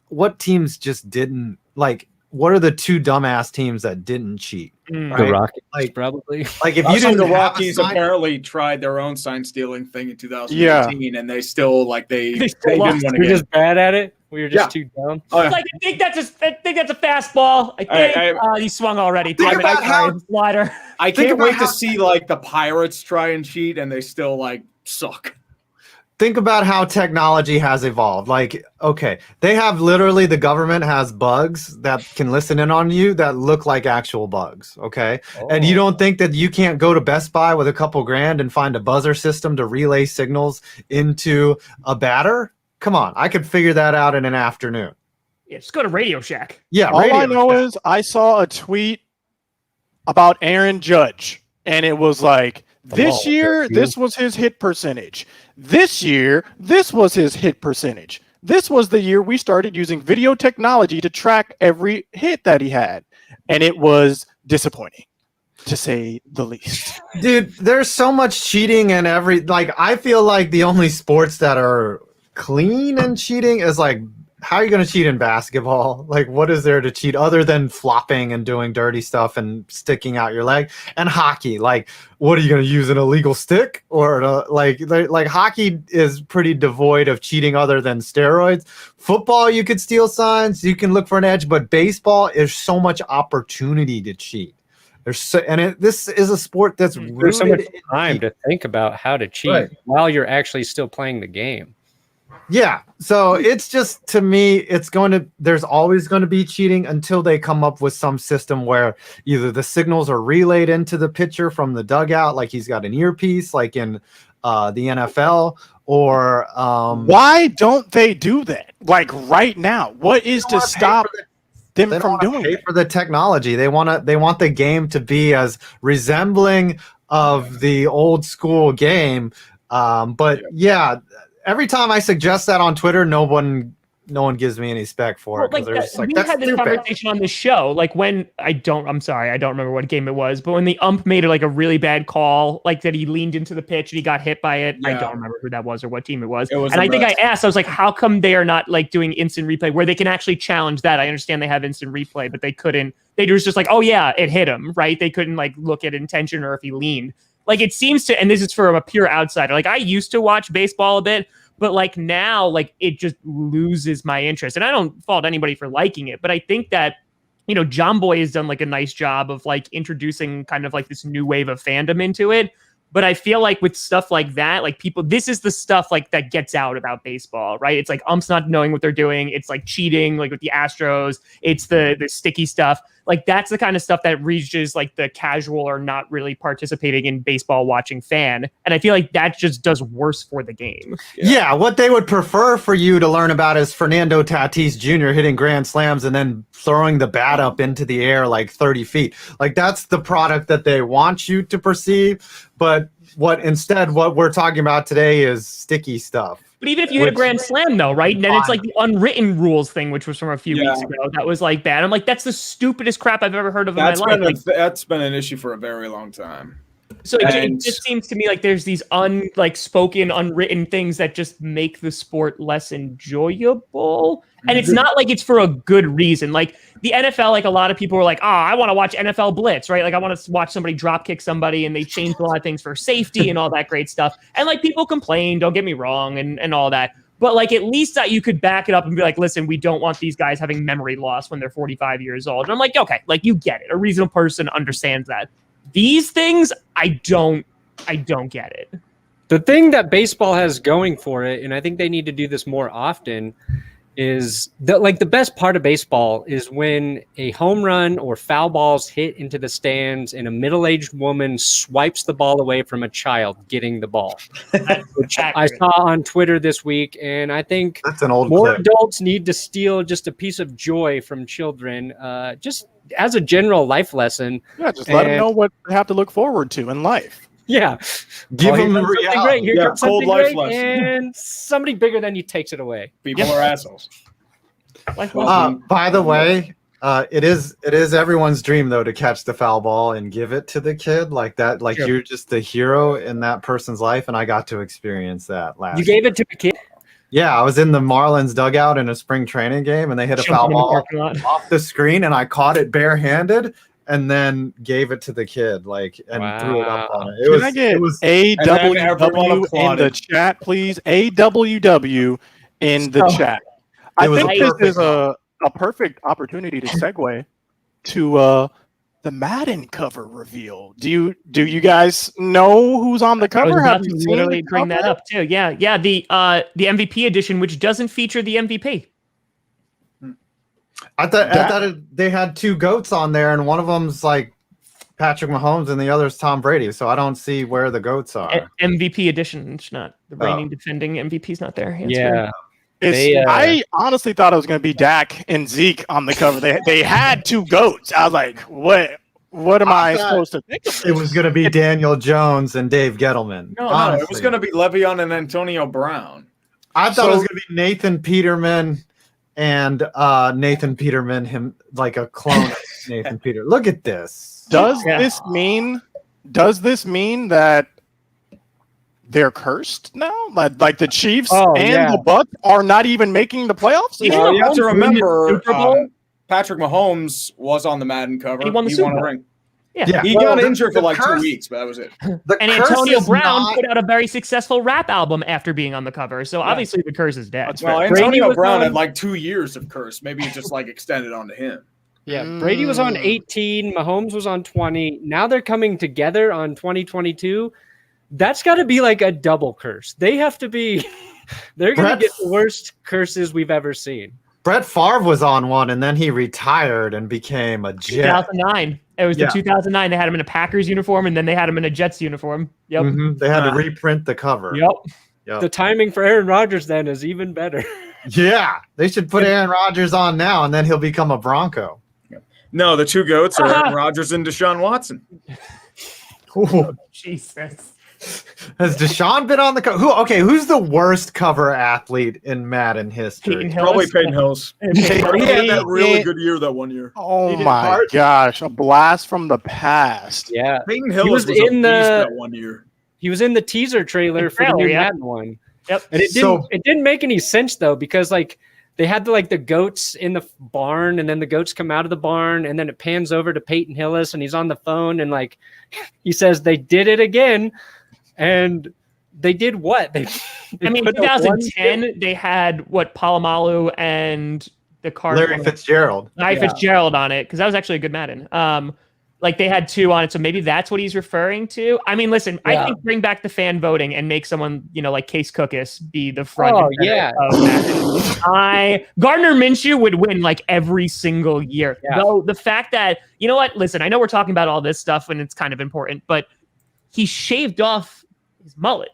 what teams just didn't What are the two dumbass teams that didn't cheat? Right? The Rockies, probably. If you didn't, the Rockies apparently tried their own sign stealing thing in 2018, and they still they didn't want to. We're just bad at it. We were just too dumb. I think that's a fastball. I think he swung already. Slider. I can't wait to see the Pirates try and cheat, and they still suck. Think about how technology has evolved. They have literally, the government has bugs that can listen in on you that look like actual bugs. Okay. Oh. And you don't think that you can't go to Best Buy with a couple grand and find a buzzer system to relay signals into a batter? Come on. I could figure that out in an afternoon. Yeah, just go to Radio Shack. Yeah. All I know is I saw a tweet about Aaron Judge, and it was this year, this was his hit percentage. This year, this was his hit percentage. This was the year we started using video technology to track every hit that he had. And it was disappointing, to say the least. Dude, there's so much cheating in I feel like the only sports that are clean and cheating is how are you going to cheat in basketball? What is there to cheat other than flopping and doing dirty stuff and sticking out your leg? And hockey, what are you going to use, an illegal stick? Or hockey is pretty devoid of cheating other than steroids. Football, you could steal signs, you can look for an edge, but baseball is so much opportunity to cheat. This is a sport that's there's so much time to think about how to cheat while you're actually still playing the game. Yeah, so it's just, to me, there's always going to be cheating until they come up with some system where either the signals are relayed into the pitcher from the dugout, he's got an earpiece, in the NFL, or why don't they do that? Right now, what is to stop them from doing it? For the technology, they want the game to be as resembling of the old school game, but every time I suggest that on Twitter, no one no one gives me any spec for it. Like They're just like, we that's had this stupid. conversation on the show. Like when I'm sorry, I don't remember what game it was, but when the ump made like a really bad call, like that he leaned into the pitch and he got hit by it. Yeah. I don't remember who that was or what team it was. It was and the I think I Reds. asked, I was like, how come they are not like doing instant replay where they can actually challenge that? I understand they have instant replay, but they couldn't. They was just like, oh yeah, it hit him, right? They couldn't like look at intention or if he leaned. Like it seems to, and this is from a pure outsider. Like I used to watch baseball a bit, but like now, like it just loses my interest. And I don't fault anybody for liking it, but I think that, you know, John Boy has done like a nice job of like introducing kind of like this new wave of fandom into it. But I feel like with stuff like that, like people, this is the stuff like that gets out about baseball, right? It's like umps not knowing what they're doing. It's like cheating, like with the Astros. It's the sticky stuff. Like that's the kind of stuff that reaches like the casual or not really participating in baseball watching fan. And I feel like that just does worse for the game. Yeah, what they would prefer for you to learn about is Fernando Tatis Jr. hitting grand slams and then throwing the bat up into the air like 30 feet. Like that's the product that they want you to perceive. But what we're talking about today is sticky stuff. But even if you hit a grand slam, though, right? And then it's like the unwritten rules thing, which was from a few weeks ago. That was like bad. I'm like, that's the stupidest crap I've ever heard of in my life. That's been an issue for a very long time. So it just seems to me like there's these spoken, unwritten things that just make the sport less enjoyable. And it's not like it's for a good reason. Like the NFL, like a lot of people were like, I want to watch NFL Blitz, right? Like I want to watch somebody drop kick somebody, and they changed a lot of things for safety and all that great stuff. And like people complain, don't get me wrong, and all that. But like at least that you could back it up and be like, listen, we don't want these guys having memory loss when they're 45 years old. And I'm like, okay, like you get it. A reasonable person understands that. These things, I don't get it. The thing that baseball has going for it, and I think they need to do this more often, is that the best part of baseball is when a home run or foul balls hit into the stands and a middle-aged woman swipes the ball away from a child getting the ball. Which I saw on Twitter this week, and I think That's an old more clip. adults need to steal just a piece of joy from children, just as a general life lesson. Yeah, just let them know what they have to look forward to in life. Yeah. Give them something reality. great. Here comes cold something life great, lesson. and somebody bigger than you takes it away. People are assholes. By the way, it is everyone's dream though to catch the foul ball and give it to the kid like that. Like Sure. you're just the hero in that person's life, and I got to experience that last. You gave it to a kid? Yeah, I was in the Marlins dugout in a spring training game, and they hit a foul ball off the screen, and I caught it barehanded, and then gave it to the kid, and threw it up on it. Can I get AWW in the chat, please? AWW in the chat. I think this is a perfect opportunity to segue to the Madden cover reveal. Do you guys know who's on the cover? Have you literally bring that up too? Yeah. The MVP edition, which doesn't feature the MVP. I thought they had two goats on there, and one of them's like Patrick Mahomes, and the other's Tom Brady. So I don't see where the goats are. MVP edition, it's not the reigning defending MVP's not there. Yeah. I honestly thought it was going to be Dak and Zeke on the cover. They had two goats. I was like, what am I supposed to think of this? It was going to be Daniel Jones and Dave Gettleman. No, it was going to be Le'Veon and Antonio Brown. I thought it was going to be Nathan Peterman and Nathan Peterman, him like a clone of Nathan Peter. Look at this. Does this mean that they're cursed now? Like the Chiefs and the Bucs are not even making the playoffs? Well, you have to remember, Patrick Mahomes was on the Madden cover. He won the Super Bowl. a ring. Yeah. He got injured for like 2 weeks, but that was it. And Antonio Brown put out a very successful rap album after being on the cover. So obviously the curse is dead. Well, Antonio Brown had like 2 years of curse. Maybe it just like extended onto him. Yeah, Brady was on 18, Mahomes was on 20. Now they're coming together on 2022. That's got to be like a double curse. They have to be they're going to get the worst curses we've ever seen. Brett Favre was on one, and then he retired and became a Jet. 2009. It was the 2009. They had him in a Packers uniform, and then they had him in a Jets uniform. Yep. Mm-hmm. They had to reprint the cover. Yep. The timing for Aaron Rodgers then is even better. Yeah, they should put Aaron Rodgers on now, and then he'll become a Bronco. No, the two goats are Aaron Rodgers and Deshaun Watson. Oh, Jesus. Has Deshaun been on the cover? Who's the worst cover athlete in Madden history? Peyton Hillis. Probably Peyton Hills. He had that really good year that one year. Oh my gosh, a blast from the past. Yeah. Peyton Hillis was a beast that one year. He was in the teaser trailer for the new Madden one. Yep. And it didn't make any sense though, because like they had the goats in the barn, and then the goats come out of the barn, and then it pans over to Peyton Hillis, and he's on the phone, and like he says they did it again, and they did what? They I mean, 2010 they had Palomalu and the Cardinals. Larry Fitzgerald. Fitzgerald on it, because that was actually a good Madden. Like they had 2 on it, so maybe that's what he's referring to. I mean, listen, I think bring back the fan voting and make someone, like Case Cookus be the front. Of Madden. Gardner Minshew would win like every single year. Though the fact that, listen, I know we're talking about all this stuff and it's kind of important, but he shaved off his mullet.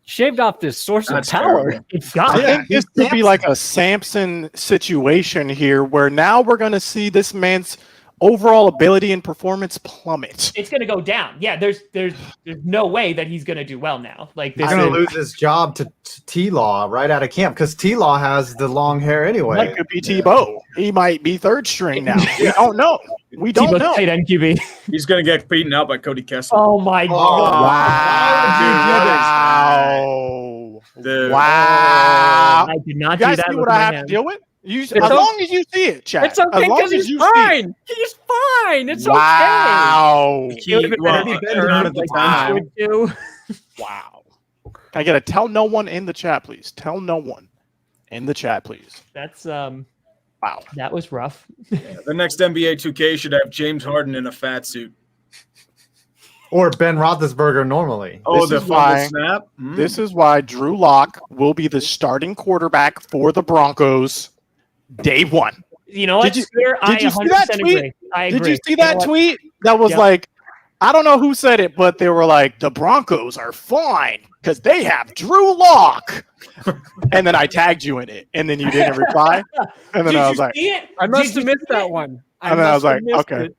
Shaved off this source of power. I think this could be like a Samson situation here, where now we're going to see this man's overall ability and performance plummet. It's going to go down. Yeah, there's no way that he's going to do well now. Like this, he's going to lose his job to T-Law right out of camp, because T-Law has the long hair anyway. That could be Tebow. He might be third string now. We don't know. We don't Tebow's know. Tight end QB. He's going to get beaten out by Cody Kessler. Oh my God! Wow! Dude. Wow! I did not You guys do that. see what I have to deal with? As long as you see it, chat. It's okay because he's fine. He's fine. It's wow. Wow. Can I get a tell no one in the chat, please? Tell no one in the chat, please. That's wow. That was rough. The next NBA 2K should have James Harden in a fat suit. Or Ben Roethlisberger normally. Oh, This the is why- snap. This is why Drew Lock will be the starting quarterback for the Broncos day one. You know what? Did you see that tweet? Agree. I agree. Did you see that tweet? That was like, I don't know who said it, but they were like, the Broncos are fine because they have Drew Lock. And then I tagged you in it, and then you didn't reply. And then I was like, I must have missed that one. And then I was like, okay.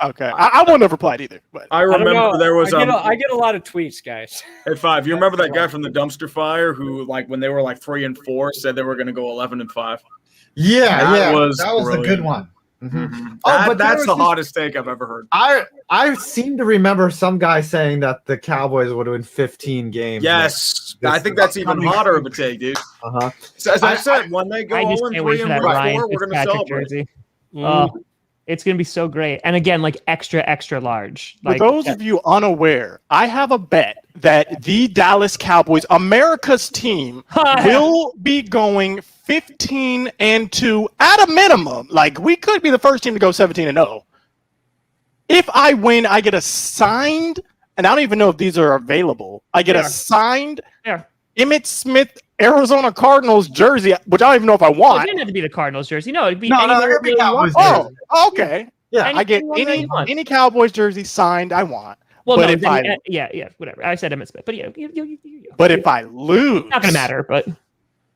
Okay. I wouldn't have replied either. But I remember there was I get a lot of tweets, guys. Hey, Five, you remember that guy from the dumpster fire who, like, when they were like 3-4, said they were going to go 11-5? Yeah, that was a good one. Mm-hmm. But that's the hottest take I've ever heard. I seem to remember some guy saying that the Cowboys would win 15 games. Yes, I think that's even hotter of a take, dude. So, as I said, when they go 0-3 and 4, we're going to celebrate. Jersey. It's going to be so great. And again, like extra large. For those of you unaware, I have a bet that the Dallas Cowboys, America's team, will be going 15-2 at a minimum. Like, we could be the first team to go 17-0. If I win, I get a signed, and I don't even know if these are available. I get a signed Emmitt Smith Arizona Cardinals jersey, which I don't even know if I want. It didn't have to be the Cardinals jersey. No, it'd be it'd be Cowboys jersey. Oh, okay. Yeah, I get any Cowboys jersey signed I want. Well, but no, if whatever. I said Emmitt Smith, but but if I lose, not gonna matter. But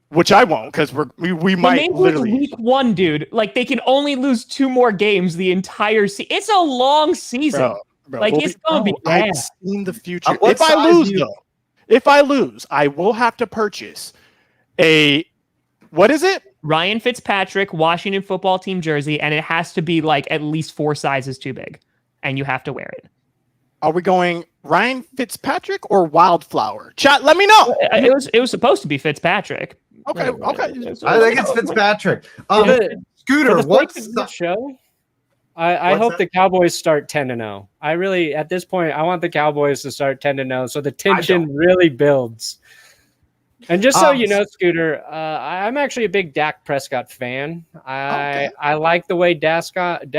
which I won't, because we might literally week 1, dude. Like they can only lose 2 more games the entire season. It's a long season. Bro, like it's gonna be bad. I've seen the future. If I lose, I will have to purchase what is it? Ryan Fitzpatrick Washington football team jersey, and it has to be like at least 4 sizes too big, and you have to wear it. Are we going Ryan Fitzpatrick or Wildflower? Chat, let me know. It was supposed to be Fitzpatrick. Okay. I think it's Fitzpatrick. Scooter, what's the show? I hope the Cowboys start 10-0. I really, at this point, I want the Cowboys to start 10-0, so the tension really builds. And just so you know, Scooter, I'm actually a big Dak Prescott fan. I like the way Dak Prescott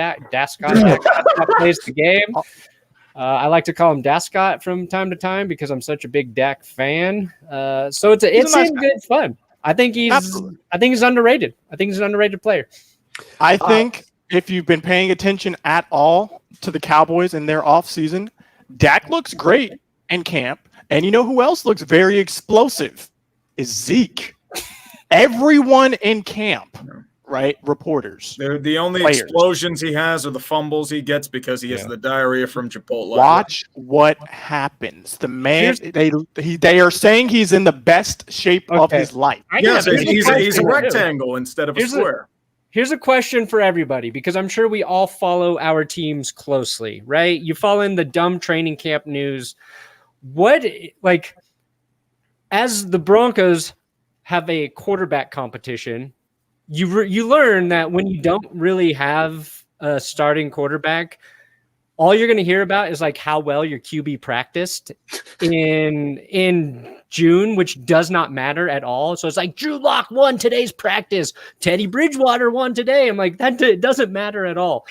plays the game. I like to call him Dascott from time to time because I'm such a big Dak fan. So it's nice good fun. I think he's underrated. I think he's an underrated player. I think if you've been paying attention at all to the Cowboys in their offseason, Dak looks great in camp. And you know who else looks very explosive? Is Zeke. Everyone in camp right? Reporters. They're the only Players. explosions he has are the fumbles he gets because he has the diarrhea from Chipotle. Watch what happens. The man, they are saying he's in the best shape of his life. Yes, he's a rectangle instead of a square. Here's a question for everybody, because I'm sure we all follow our teams closely, right? You follow in the dumb training camp news. What, like, as the Broncos have a quarterback competition, you learn that when you don't really have a starting quarterback, all you're going to hear about is like how well your QB practiced in June, which does not matter at all. So it's like Drew Lock won today's practice, Teddy Bridgewater won today. I'm like, it doesn't matter at all.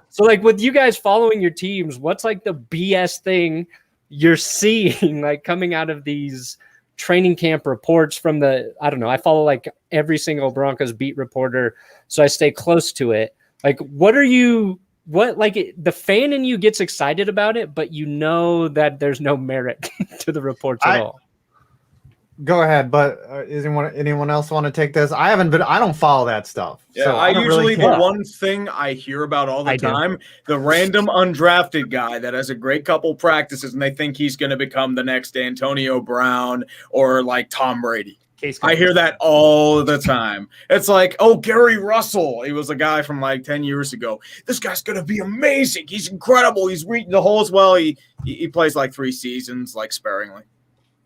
So like with you guys following your teams, what's like the BS thing you're seeing like coming out of these training camp reports from I don't know, I follow like every single Broncos beat reporter, so I stay close to it. Like, the fan in you gets excited about it, but you know that there's no merit to the reports at all. Go ahead, but is anyone else want to take this? I don't follow that stuff. Yeah, so I usually really the one thing I hear about all the time, the random undrafted guy that has a great couple practices and they think he's going to become the next Antonio Brown or like Tom Brady. I hear that all the time. It's like, oh, Gary Russell. He was a guy from like 10 years ago. This guy's going to be amazing. He's incredible. He's reading the holes well. He plays like 3 seasons, like sparingly.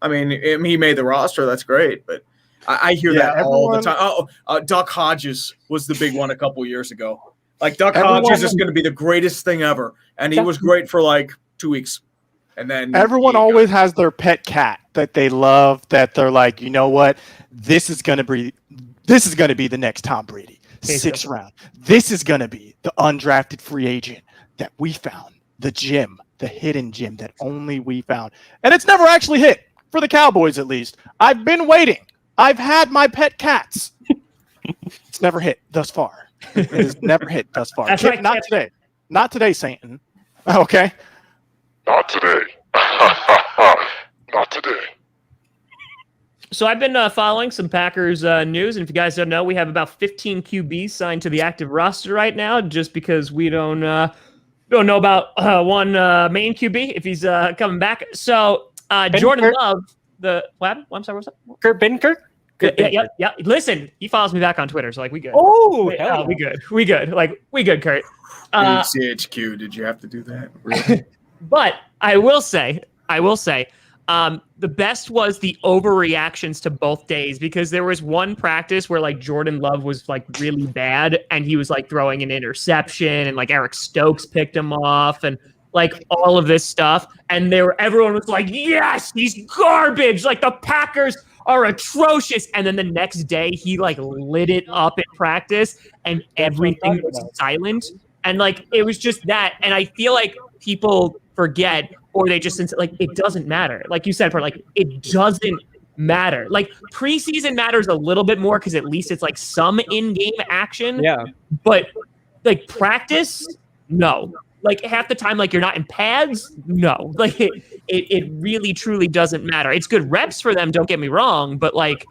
I mean, he made the roster. That's great. But I hear that all the time. Duck Hodges was the big one a couple years ago. Like Duck Hodges is going to be the greatest thing ever. And he was great for like 2 weeks. And then everyone always has their pet cat that they love, that they're like, you know what? This is going to be the next Tom Brady. 6th round. This is going to be the undrafted free agent that we found, the hidden gem that only we found. And it's never actually hit for the Cowboys, at least. I've been waiting. I've had my pet cats. It's never hit thus far. It has never hit thus far. That's right. Not today. Not today, Satan. Okay. Not today. Not today. So I've been following some Packers news, and if you guys don't know, we have about 15 QBs signed to the active roster right now, just because we don't know about one main QB if he's coming back. So Jordan Love, I'm sorry, what's up? Kurt Benkert? Yeah. Listen, he follows me back on Twitter, so like we good. Oh, we good. Like we good, Kurt. CHQ, did you have to do that? Really? But I will say, the best was the overreactions to both days, because there was one practice where like Jordan Love was like really bad and he was like throwing an interception and like Eric Stokes picked him off and like all of this stuff. And everyone was like, yes, he's garbage. Like the Packers are atrocious. And then the next day he like lit it up in practice and everything was silent. And like, it was just that. And I feel like people forget, or they just like, it doesn't matter. Like you said, like it doesn't matter. Like preseason matters a little bit more because at least it's like some in-game action. Yeah. But like practice, no. Like half the time, like you're not in pads, no. Like it really truly doesn't matter. It's good reps for them, don't get me wrong, but like,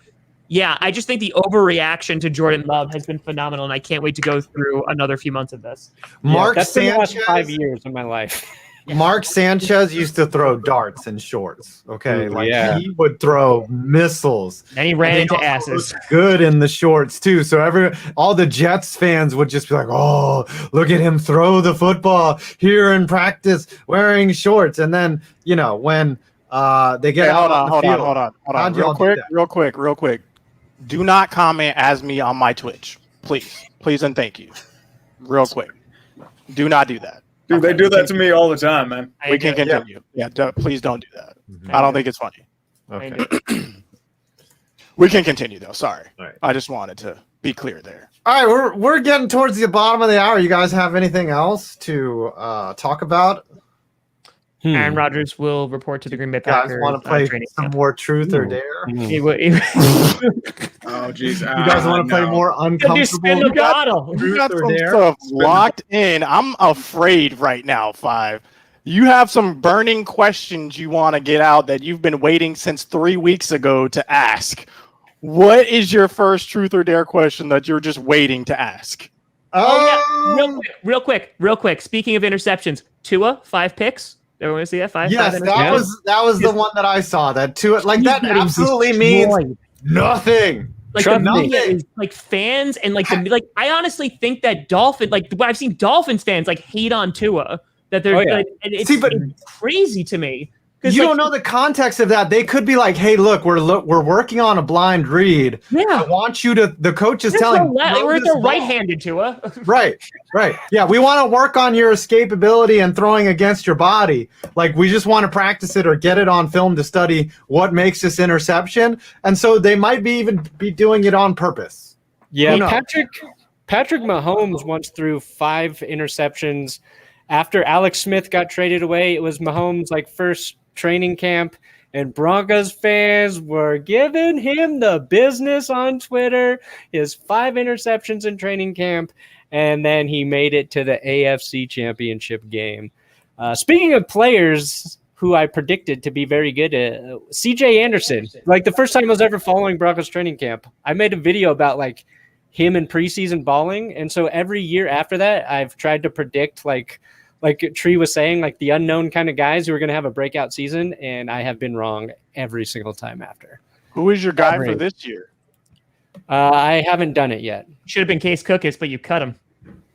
yeah, I just think the overreaction to Jordan Love has been phenomenal, and I can't wait to go through another few months of this. That's been the last 5 years of my life. Mark Sanchez used to throw darts in shorts. Okay, he would throw missiles. And he ran into asses. Good in the shorts too. So all the Jets fans would just be like, "Oh, look at him throw the football here in practice wearing shorts." And then when they get out on the field. Hold on. Real quick. Do not comment as me on my Twitch, please, and thank you. Real quick, do not do that. Dude, they do that to me all the time, man. We can continue. Yeah, please don't do that. I don't think it's funny. Okay. We can continue, though. Sorry. Right. I just wanted to be clear there. All right, we're getting towards the bottom of the hour. You guys have anything else to talk about? Aaron Rodgers will report to the Green Bay Packers. You guys want to play some more truth or dare? Oh, geez. You guys want to play more uncomfortable? You got some stuff locked in. I'm afraid right now, Five. You have some burning questions you want to get out that you've been waiting since 3 weeks ago to ask. What is your first truth or dare question that you're just waiting to ask? Oh yeah, real quick. Speaking of interceptions, Tua 5 picks. Everyone want to see that? Five. Yes, that was the one that I saw. That Tua, like He's that getting absolutely destroyed. means nothing. Like Trust the me. media is like fans and like I honestly think that I've seen Dolphins fans like hate on Tua that they're like, and it's crazy to me. You don't know the context of that. They could be like, "Hey, look, we're working on a blind read. Yeah, I want you to." The coach is telling. We're right-handed Tua. Right. Yeah, we want to work on your escapability and throwing against your body. Like we just want to practice it or get it on film to study what makes this interception. And so they might even be doing it on purpose. Yeah, Patrick Mahomes once threw 5 interceptions after Alex Smith got traded away. It was Mahomes' first training camp, and Broncos fans were giving him the business on Twitter. His 5 interceptions in training camp, and then he made it to the AFC Championship game. Speaking of players who I predicted to be very good, CJ Anderson. Like the first time I was ever following Broncos training camp, I made a video about him in preseason balling, and so every year after that, I've tried to predict like Tree was saying, the unknown kind of guys who are going to have a breakout season, and I have been wrong every single time after. Who is your guy for this year? I haven't done it yet. Should have been Case Cookus, but you cut him.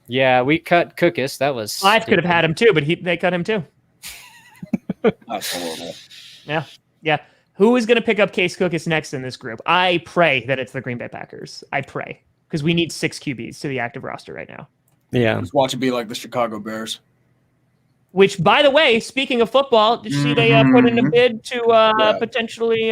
Yeah, we cut Cookus. That was Clive could have had him too, but they cut him too. That's horrible. Yeah. Who is going to pick up Case Cookus next in this group? I pray that it's the Green Bay Packers. I pray, because we need 6 QBs to the active roster right now. Yeah. Just watch it be like the Chicago Bears. Which, by the way, speaking of football, did you see they put in a bid to potentially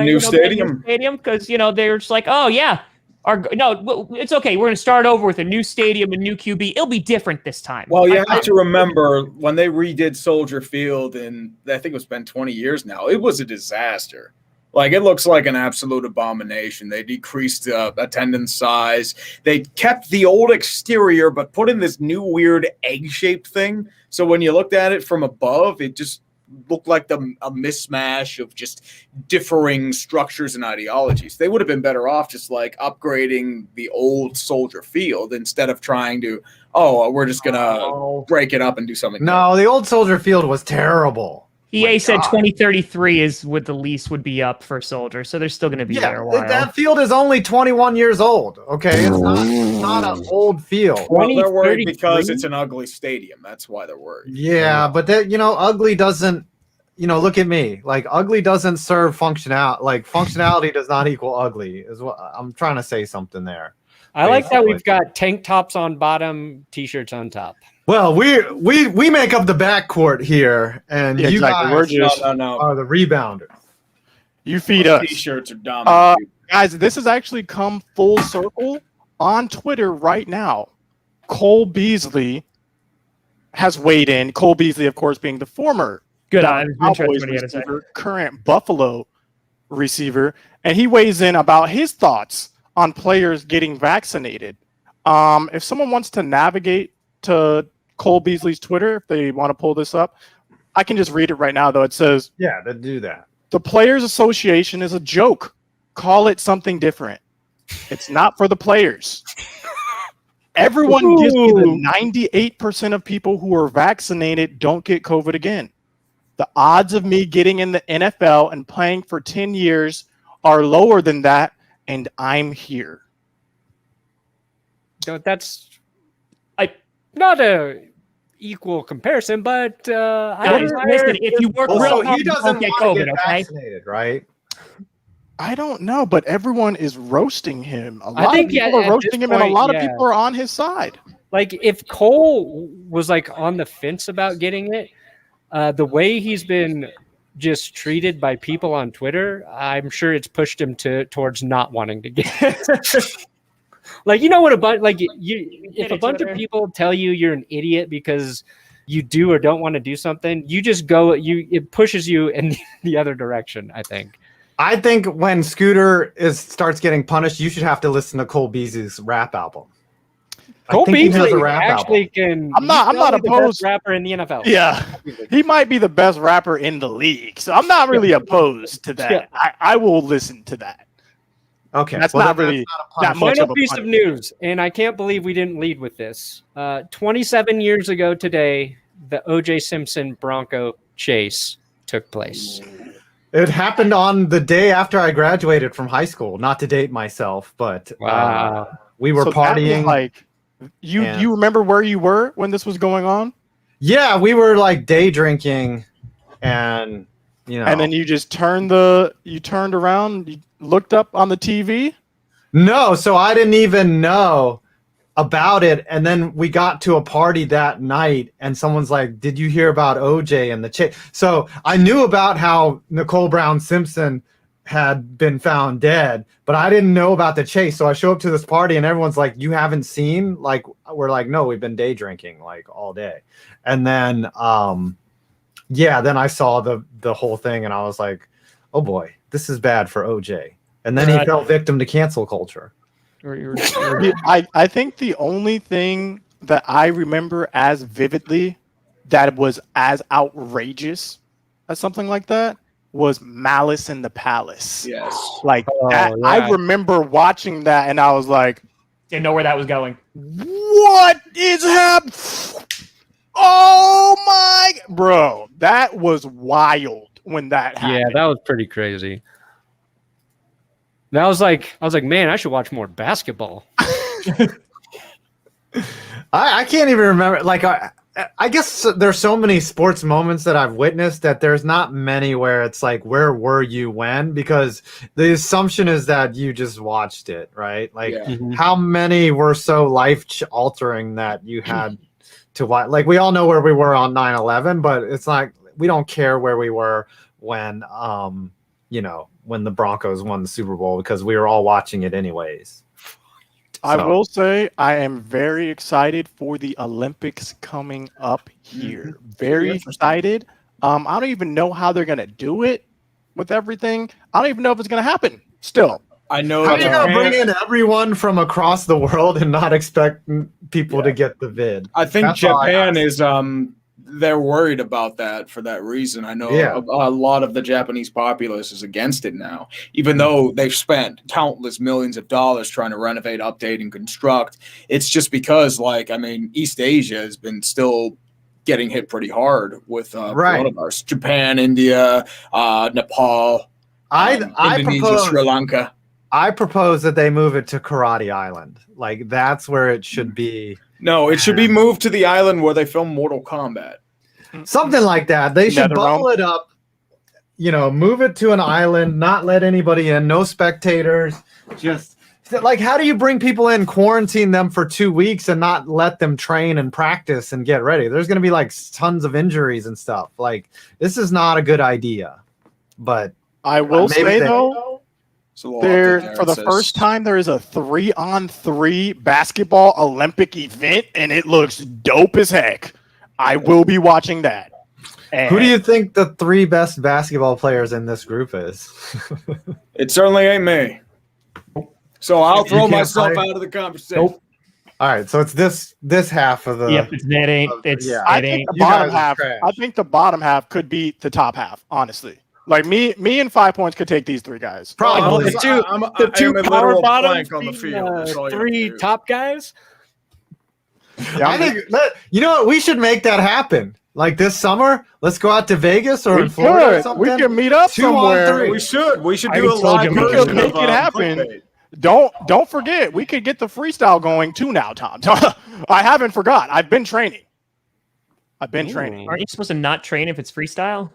new stadium? Because they're just like, oh yeah, it's okay. We're going to start over with a new stadium, a new QB. It'll be different this time. Well, you have to remember when they redid Soldier Field, and I think it's been 20 years now. It was a disaster. It looks like an absolute abomination. They decreased attendance size. They kept the old exterior, but put in this new weird egg-shaped thing. So when you looked at it from above, it just looked like a mismatch of just differing structures and ideologies. They would have been better off just upgrading the old Soldier Field instead of trying to, we're just going to break it up and do something. No, the old Soldier Field was terrible. EA said 2033 is what the lease would be up for Soldier, so they're still going to be there a while. That field is only 21 years old. Okay, it's not an old field. Well, they're worried because it's an ugly stadium. That's why they're worried. Yeah, but ugly doesn't. Look at me. Ugly doesn't serve functionality. Functionality does not equal ugly. Is what I'm trying to say. Something there. I like that we've got tank tops on bottom, t-shirts on top. Well, we make up the backcourt here, and you guys are the rebounders. You feed us. T-shirts are dominant. Guys, this has actually come full circle on Twitter right now. Cole Beasley has weighed in. Cole Beasley, of course, being the former Cowboys receiver, current Buffalo receiver, and he weighs in about his thoughts on players getting vaccinated. If someone wants to navigate to Cole Beasley's Twitter, if they want to pull this up, I can just read it right now, though. It says, do that. The Players Association is a joke. Call it something different. It's not for the players. Everyone gives me the 98% of people who are vaccinated don't get COVID again. The odds of me getting in the NFL and playing for 10 years are lower than that, and I'm here. So that's not a equal comparison, but listen, if you work real hard, he doesn't get want to COVID, get vaccinated, right? I don't know, but everyone is roasting him. A lot I think of people are roasting him, and a lot of people are on his side. If Cole was on the fence about getting it, the way he's been just treated by people on Twitter, I'm sure it's pushed him towards not wanting to get it. What if a bunch of people tell you you're an idiot because you do or don't want to do something, you just go, it pushes you in the other direction, I think. I think when Scooter starts getting punished, you should have to listen to Cole Beasley's rap album. Cole Beasley actually can. I'm not opposed. The best rapper in the NFL. Yeah, he might be the best rapper in the league, so I'm not really opposed to that. I will listen to that. Okay, That's well, not then really not a that much Final of a piece of punishment. news, and I can't believe we didn't lead with this. 27 years ago today, the O.J. Simpson Bronco chase took place. It happened on the day after I graduated from high school. Not to date myself, but Wow. we were So that was partying. like, you and- you remember where you were when this was going on? Yeah, we were like day drinking, and And then you just turned around, you looked up on the TV. No, so I didn't even know about it, and then we got to a party that night, and someone's like, "Did you hear about OJ and the chase?" So I knew about how Nicole Brown Simpson had been found dead, but I didn't know about the chase. So I show up to this party, and everyone's like, "You haven't seen?" Like, we're like, "No, we've been day drinking like all day," and then yeah, then I saw the whole thing, and I was like, "Oh boy, this is bad for OJ." And then he fell victim to cancel culture. I think the only thing that I remember as vividly that was as outrageous as something like that was Malice in the Palace. Yes. Like that, yeah. I remember watching that and I was like, Didn't know where that was going. what is happening? Oh my, bro, that was wild when that happened. Yeah, that was pretty crazy. That was like, I was like, man, I should watch more basketball. I can't even remember. Like, I guess there's so many sports moments that I've witnessed that there's not many where it's like, where were you when? Because the assumption is that you just watched it, right? Like, Yeah. how many were so life-altering that you had to watch? Like, we all know where we were on 9/11, but it's like we don't care where we were when, when the Broncos won the Super Bowl because we were all watching it anyways. I So- will say I am very excited for the Olympics coming up here. Very excited. I don't even know how they're gonna do it with everything. I don't even know if it's gonna happen. Still, I know. How are you gonna Japan- bring in everyone from across the world and not expect people to get the vid? I think That's all I Japan ask. is they're worried about that for that reason. I know Yeah. a lot of the Japanese populace is against it now, even though they've spent countless millions of dollars trying to renovate, update, and construct. It's just because, East Asia has been still getting hit pretty hard with Right. coronavirus. Japan, India, Nepal, I Indonesia, propose Sri Lanka. I propose that they move it to Karate Island. Like, that's where it should be. No, it should be moved to the island where they film Mortal Kombat. Something like that. They should NetherRealm. bubble it up, move it to an island, not let anybody in, no spectators. Just like, how do you bring people in, quarantine them for 2 weeks and not let them train and practice and get ready? There's going to be like tons of injuries and stuff. Like, this is not a good idea. But I will maybe say they- though, So we'll there update for the says- first time there is a 3-on-3 basketball Olympic event, and it looks dope as heck. I will be watching that. And who do you think the 3 best basketball players in this group is? It certainly ain't me. So I'll You throw can't myself play? out of the conversation. Nope. All right, so it's this half of the. Yep, it ain't. It's Yeah. I it think ain't. the You guys bottom are half. trash. I think the bottom half could beat the top half. Honestly, like me and 5 points could take these 3 guys. Probably. The two, I'm the two a power literal bottoms plank on the beating, field. That's all you 3 have to do. top guys. Yeah, I think you know what, we should make that happen. Like this summer, let's go out to Vegas or in Florida or could. something. We can meet up 2 on somewhere. 3. We should. We should I do a already told live you we version could make of, it happen. Clickbait. Don't forget, we could get the freestyle going too now, Tom. I haven't forgot. I've been training. Training. Aren't you supposed to not train if it's freestyle?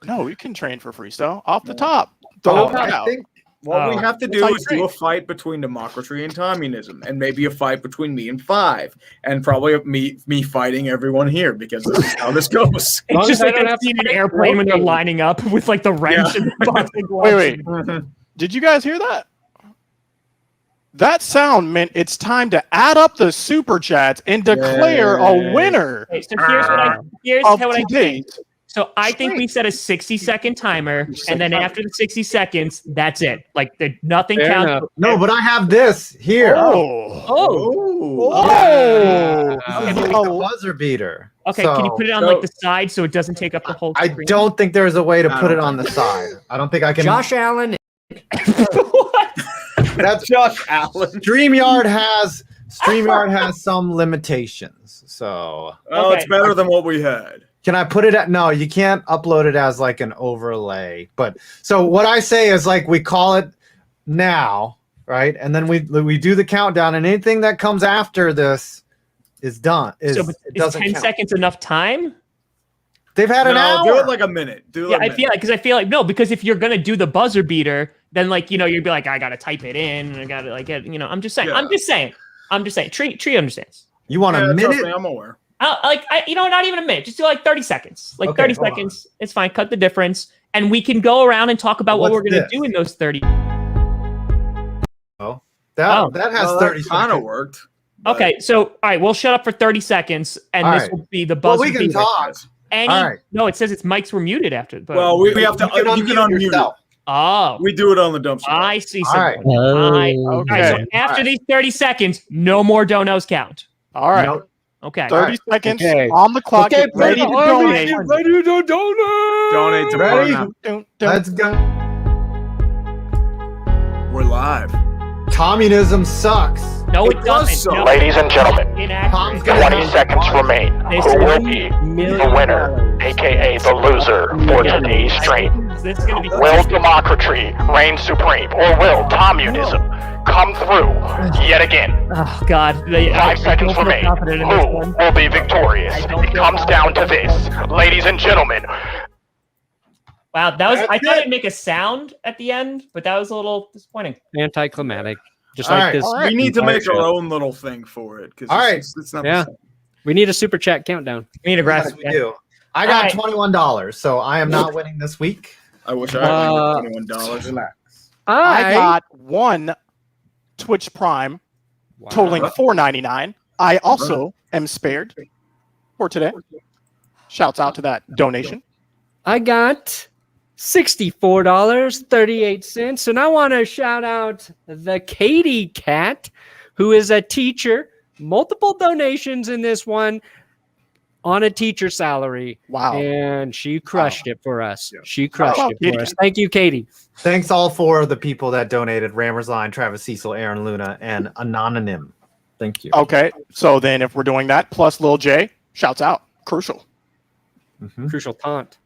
No, you can train for freestyle off the top. Throw it I out. think what we Oh. have to That's how do you is do train. a fight between democracy and communism, and maybe a fight between me and 5, and probably me fighting everyone here because this is how this goes. long It's just as I like don't a have to scene in an fight airplane when they're Rogan. lining up with like the wrench and the boxing gloves. Wait. Did you guys hear that? That sound meant it's time to add up the super chats and declare Yay. a winner Okay, so here's of what I think. today's. So I think we set a 60-second timer, and then after the 60 seconds, that's it. Like nothing Fair counts. enough. No, but I have this here. Oh. Oh, Oh. This is like a buzzer beater. okay. Can you So, put it on like the side so it doesn't take up the whole I screen? don't think there's a way to I put don't it on the side. I don't think I can. Josh Allen. What? That's Josh Allen. StreamYard has some limitations. So Oh, Okay. it's better than what we had. can I put it at no, you can't upload it as like an overlay. But so what I say is like we call it now, right? And then we do the countdown, and anything that comes after this is done. So, It is doesn't 10 count. seconds enough time? They've had an hour. Do it like a minute. Do it Yeah, like a minute. I feel like no, because if you're gonna do the buzzer beater, then like you'd be like, I gotta type it in, and I gotta like get, I'm just saying. Yeah. I'm just saying. Tree understands. You want a Trust minute? me, I'm aware. Not even a minute. Just do like 30 seconds. Like Okay, 30 hold on. seconds. It's fine. Cut the difference, and we can go around and talk about what What's we're gonna this? do in those 30. That has 30 kind of seconds. worked. but- Okay, so all right, we'll shut up for 30 seconds, and All this right. will be the Well, buzzer we can beater. talk. Any? All right. No, it says its mics were muted after. But, Well, we have to. You can unmute yourself. oh, We do it on the dumpster. I see. All right. something. All right, so Okay. after All right. these 30 seconds, no more donos count. All right. No, Okay. 30 seconds Okay. on the clock. Okay, Get ready to donate. Ready to donate. Donate to Ready? Burnout. let's go. We're live. Communism sucks. No, It it was doesn't. so. No, Ladies and gentlemen, Tom's inaccurate. gonna 20 seconds remain. This Who is will be the $1 winner, million. aka the loser, for today's stream? This is gonna be. Will democracy reign supreme, or will communism come through yet again? Oh God. 5 seconds don't feel remain. confident in this Who one. will be victorious? I don't It feel comes down to this, ladies and gentlemen. Wow, that was. I That's thought it. it'd make a sound at the end, but that was a little disappointing. Anticlimactic. Just All like right. this. All right. We need to entire make our show. own little thing for it because All right. it's not Yeah. the same. We need a super chat countdown. We need a Yes, graphic. we do. I got All right. $21, so I am not winning this week. I wish I had $21. I got one Twitch Prime totaling $4.99. I also am spared for today. Shouts out to that donation. I got $64.38. And I want to shout out the Katie Cat, who is a teacher. Multiple donations in this one on a teacher salary. Wow. And she crushed it for us. Yeah. She crushed Wow, it Katie. for us. Thank you, Katie. Thanks all four of the people that donated: Rammers Line, Travis Cecil, Aaron Luna, and Anonym. Thank you. Okay. So then if we're doing that, plus Lil J, shouts out. Crucial. Mhm. Crucial taunt.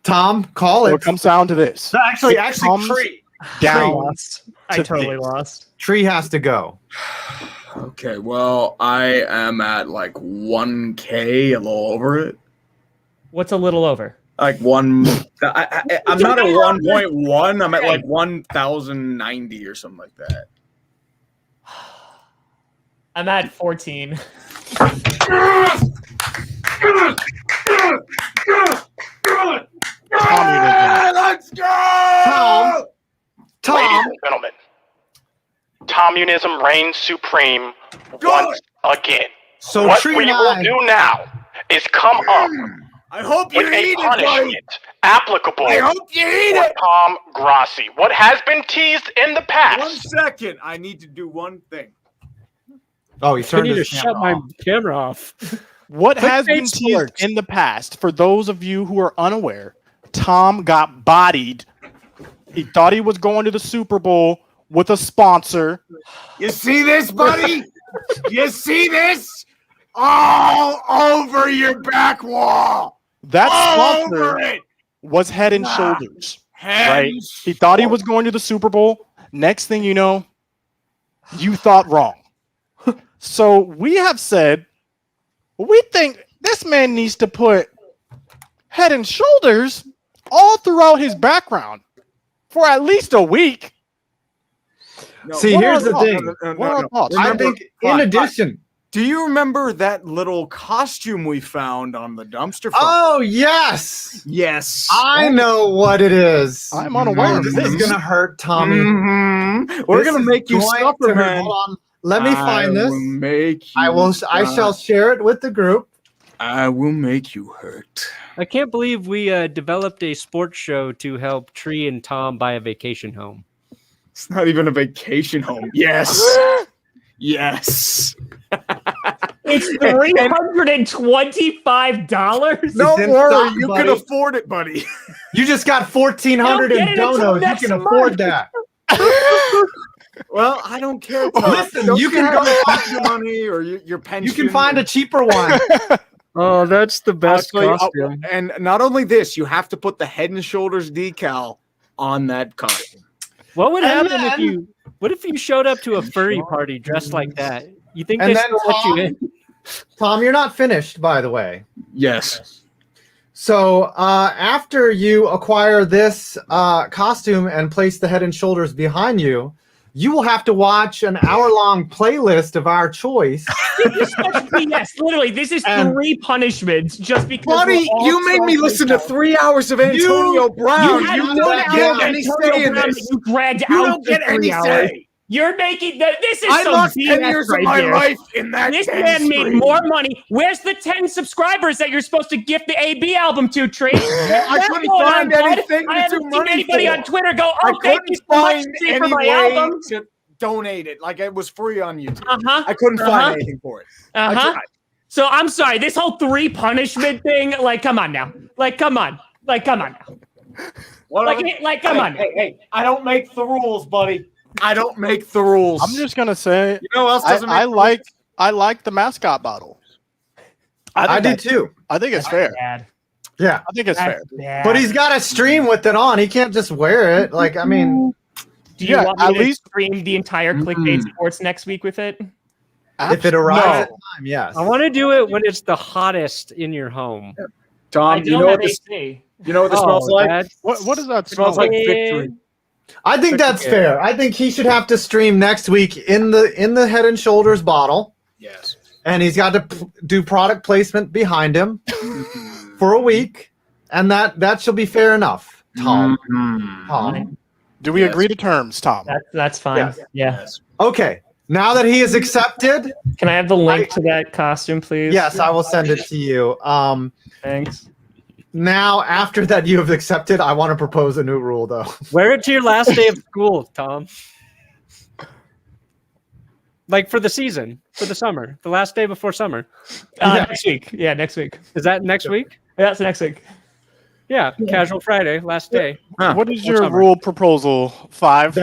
Tom, call So it. it comes down to this. Actually, comes Tree. Down. Lost. I to totally this. lost. Tree has to go. Okay, well, I am at like 1K, a little over it. What's a little over? Like I'm not at 1.1. I'm at like 1,090 or something like that. I'm at 14. Communism. Let's go! Tom. Ladies and gentlemen, communism reigns supreme once again. So What Tree we and will I. do now is come up I hope you with a eat it, buddy. punishment applicable I hope you eat for it. Tom Grossi. What has been teased in the 1 past. second. I need to do one thing. Oh, he I turned need to his shut camera my off. camera off. What has Clickbait been teased Sports. in the past, for those of you who are unaware, Tom got bodied. He thought he was going to the Super Bowl with a sponsor. You see this, buddy? You see this? All over your back wall. That All sponsor over it. was Head and Shoulders. Head Right. He thought he was going to the Super Bowl. Next thing you know, you thought wrong. So we have said, we think this man needs to put Head and Shoulders all throughout his background for at least a week. No, See, What are here's our the thoughts? thing. What are our thoughts? I Remember- think, in fine, addition. Do you remember that little costume we found on the dumpster? Oh, yes. yes. I know what it is. I'm unaware Oh, of this this. is going to hurt Tommy. Mhm. We're This gonna is make you going suffer, to hurt. man. Hold on. Let me find I this. will make you I will. I shall share it with the group. I will make you hurt. I can't believe we developed a sports show to help Tree and Tom buy a vacation home. It's not even a vacation home. Yes. Yes. It's $325. Don't in worry, stock, you buddy. can afford it, buddy. You just got 1,400 You don't in get it until donos. You next can afford month. that. Well, I don't care. Listen, Don't you can have go- your money or your pension. You can find a cheaper one. Oh, that's the best costume. And not only this, you have to put the Head and Shoulders decal on that costume. What would And happen if then- you? What if you showed up to a furry party dressed like that? You think And they then still let you in? Tom, you're not finished, by the way. Yes. So after you acquire this costume and place the Head and Shoulders behind you, you will have to watch an hour-long playlist of our choice. This is such BS. Literally, this is And- 3 punishments just because. Buddy, we're all you made me so listen to out. 3 hours of Antonio Brown. had You one don't hour get of any Antonio say in Brown this. that You dragged You out don't get for 3 any hours. say. You're making that. This is I some lost BS 10 years right of my here. life in that This game man made stream. more money. Where's the 10 subscribers that you're supposed to gift the AB album to, Tree? I couldn't find anything I to haven't do seen money anybody for. on Twitter go, I "Oh, thank you couldn't so much, find Tree, for any my way album." to donate it. Like it was free on YouTube. Uh-huh. I couldn't Uh-huh. find anything for it. I Uh-huh. tried. So I'm sorry, this whole 3 punishment thing, like, come on now. Like, come on. Like, come on now. Like, come on. Hey, I don't make the rules, buddy. I don't make the rules. I'm just gonna say, You know who else doesn't make I the like the mascot bottle. I think did too. I think it's fair. Bad. Yeah. I think it's fair. That's bad. But he's got a stream with it on. He can't just wear it. Like, I mean, Do you Yeah, want me at to least- stream the entire Clickbait Sports next week with it? if it arrives No. at time, yes. I want to do it when it's the hottest in your home. I Tom, don't you know have what this, AC. you know what this smells like? that's- What does that It smells smell like like? victory. I think that's fair. I think he should have to stream next week in the Head and Shoulders bottle, Yes. and he's got to do product placement behind him for a week, and that should be fair enough. Tom. Tom. Do we agree to terms, Tom? That's fine. Yes. Yeah. Okay. Now that he is accepted, Can I have the link to that costume, please? yes, I will send it to you. Thanks. Now, after that you have accepted, I want to propose a new rule, though. Wear it to your last day of school, Tom. Like for the season, for the summer, the last day before summer. Next week. Yeah, next week. Is that next week? Yeah, that's next week. Yeah, casual Friday, last day. What is your summer. rule proposal? 5.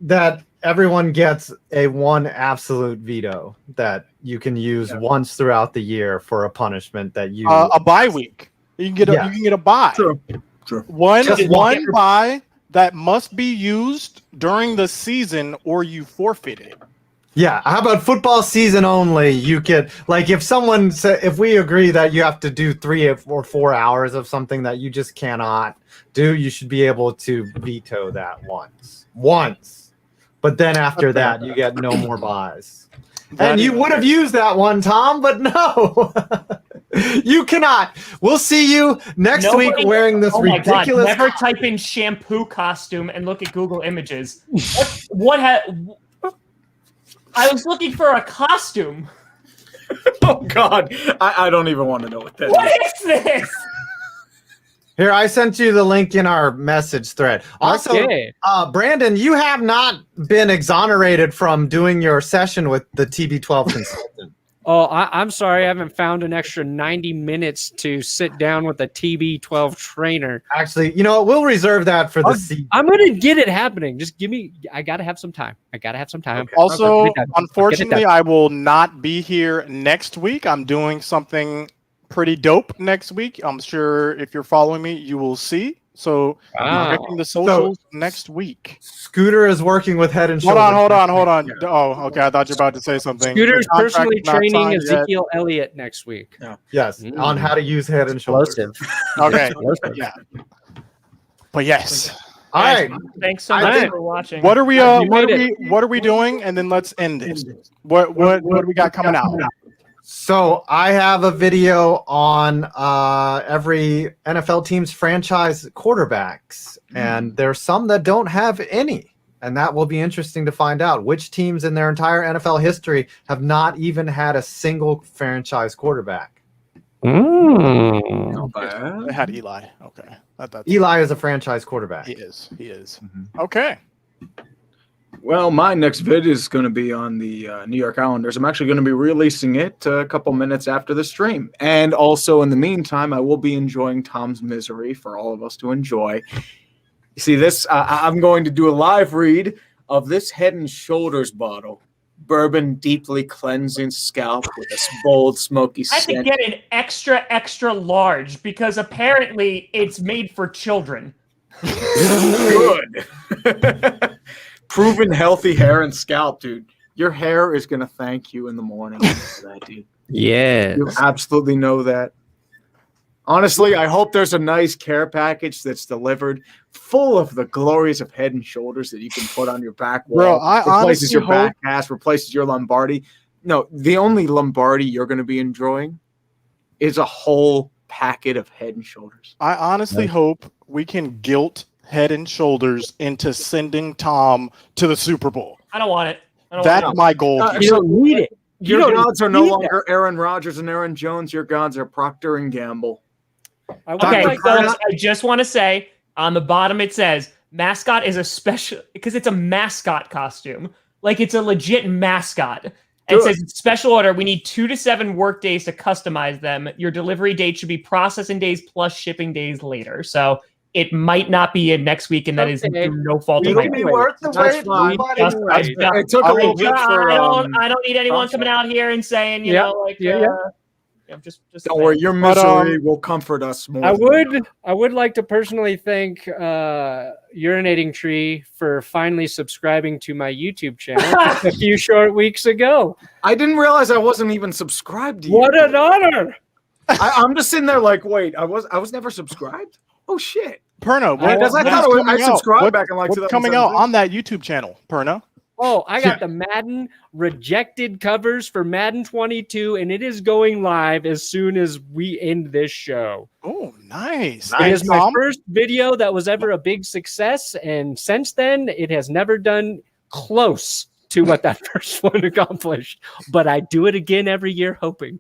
That everyone gets a one absolute veto that you can use once throughout the year for a punishment that you A bye week. You can get a you can get a bye. True. One Just one bye that must be used during the season or you forfeit it. Yeah, how about football season only? You could, like, if someone said, if we agree that you have to do 3 or 4 hours of something that you just cannot do, you should be able to veto that once. But then after that, you get no more buys. And you would have used that one, Tom, but no, you cannot. We'll see you next week wearing this ridiculous. God, never type in shampoo costume and look at Google Images. What I was looking for a costume. Oh God, I don't even want to know what that What is. is this? Here, I sent you the link in our message thread. Also, Okay. Brandon, you have not been exonerated from doing your session with the TB12 consultant. Oh, I'm sorry. I haven't found an extra 90 minutes to sit down with a TB12 trainer. Actually, you know what? We'll reserve that for the season. I'm going to get it happening. Just give me, I got to have some time. Also, Get it done. unfortunately, I will not be here next week. I'm doing something pretty dope next week. I'm sure if you're following me, you will see. So, Wow. checking the socials next week. Scooter is working with Head and Hold Shoulders. on. Oh, okay. I thought you were about to say something. Scooter's The contract's personally not training signed yet. Ezekiel Elliott next week. Yes, on how to use Head and Shoulders. Okay. Yeah. But yes. All right. Thanks so I much think- for watching. What are we You made it. what are we doing? And then let's end this. What do we got coming out? So I have a video on every NFL team's franchise quarterbacks, and there's some that don't have any. And that will be interesting to find out which teams in their entire NFL history have not even had a single franchise quarterback. They had Eli. Okay. That's Eli is a franchise quarterback. He is. Okay. Well, my next vid is going to be on the New York Islanders. I'm actually going to be releasing it a couple minutes after the stream. And also, in the meantime, I will be enjoying Tom's misery for all of us to enjoy. You see this? I'm going to do a live read of this Head and Shoulders bottle. Bourbon deeply cleansing scalp with a bold, smoky I had to scent. get an extra large because apparently it's made for children. Good. Proven healthy hair and scalp, dude. Your hair is going to thank you in the morning for that, dude. Yes. You absolutely know that. Honestly, I hope there's a nice care package that's delivered full of the glories of Head and Shoulders that you can put on your back wall. Bro, I replaces honestly your hope- back ass, replaces your Lombardi. No, the only Lombardi you're going to be enjoying is a whole packet of Head and Shoulders. I honestly hope we can guilt Head and Shoulders into sending Tom to the Super Bowl. I don't want it. I don't That's want my goal. Uh, here. You don't need it. You Your don't gods are no need that. longer Aaron Rodgers and Aaron Jones. Your gods are Procter and Gamble. I would it. Okay, like folks, that. I just want to say on the bottom it says mascot is a special because it's a mascot costume. Like it's a legit mascot. And it Good. says it's special order. We need 2 to 7 work days to customize them. Your delivery date should be processing days plus shipping days later. So it might not be in next week, and that is Okay. through no fault of It'll my be own. worth the That's wait, fine. buddy. Just- I Wait. just- It took a little bit for. I don't need anyone Trump's coming out here and saying, you Yeah, know, like, yeah. I'm just Don't worry, your But, misery will comfort us more. I would like to personally thank Urinating Tree for finally subscribing to my YouTube channel just a few short weeks ago. I didn't realize I wasn't even subscribed to you. What an honor! I'm just sitting there like, wait, I was never subscribed. Oh shit! Perno, Because I thought I subscribed back in like what's coming out 2017. on that YouTube channel, Perno? Oh, I got the Madden rejected covers for Madden 22, and it is going live as soon as we end this show. Oh, nice. It is my Tom? first video that was ever a big success, and since then, it has never done close to what that first one accomplished. But I do it again every year, hoping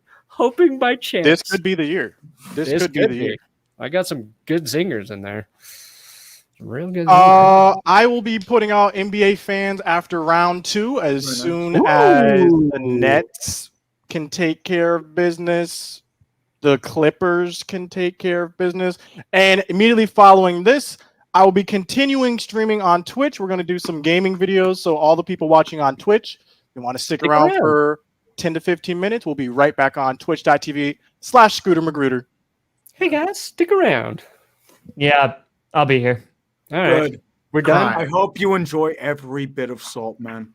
by chance. This could be the year. This could be the year. I got some good zingers in there. Real good. Zingers. I will be putting out NBA fans after round 2 as Very nice. soon as the Nets can take care of business. The Clippers can take care of business. And immediately following this, I will be continuing streaming on Twitch. We're going to do some gaming videos. So all the people watching on Twitch, you want to stick around for 10 to 15 minutes. We'll be right back on twitch.tv/ScooterMagruder. Hey guys, stick around. Yeah, I'll be here. All right, Good. we're done. I hope you enjoy every bit of salt, man.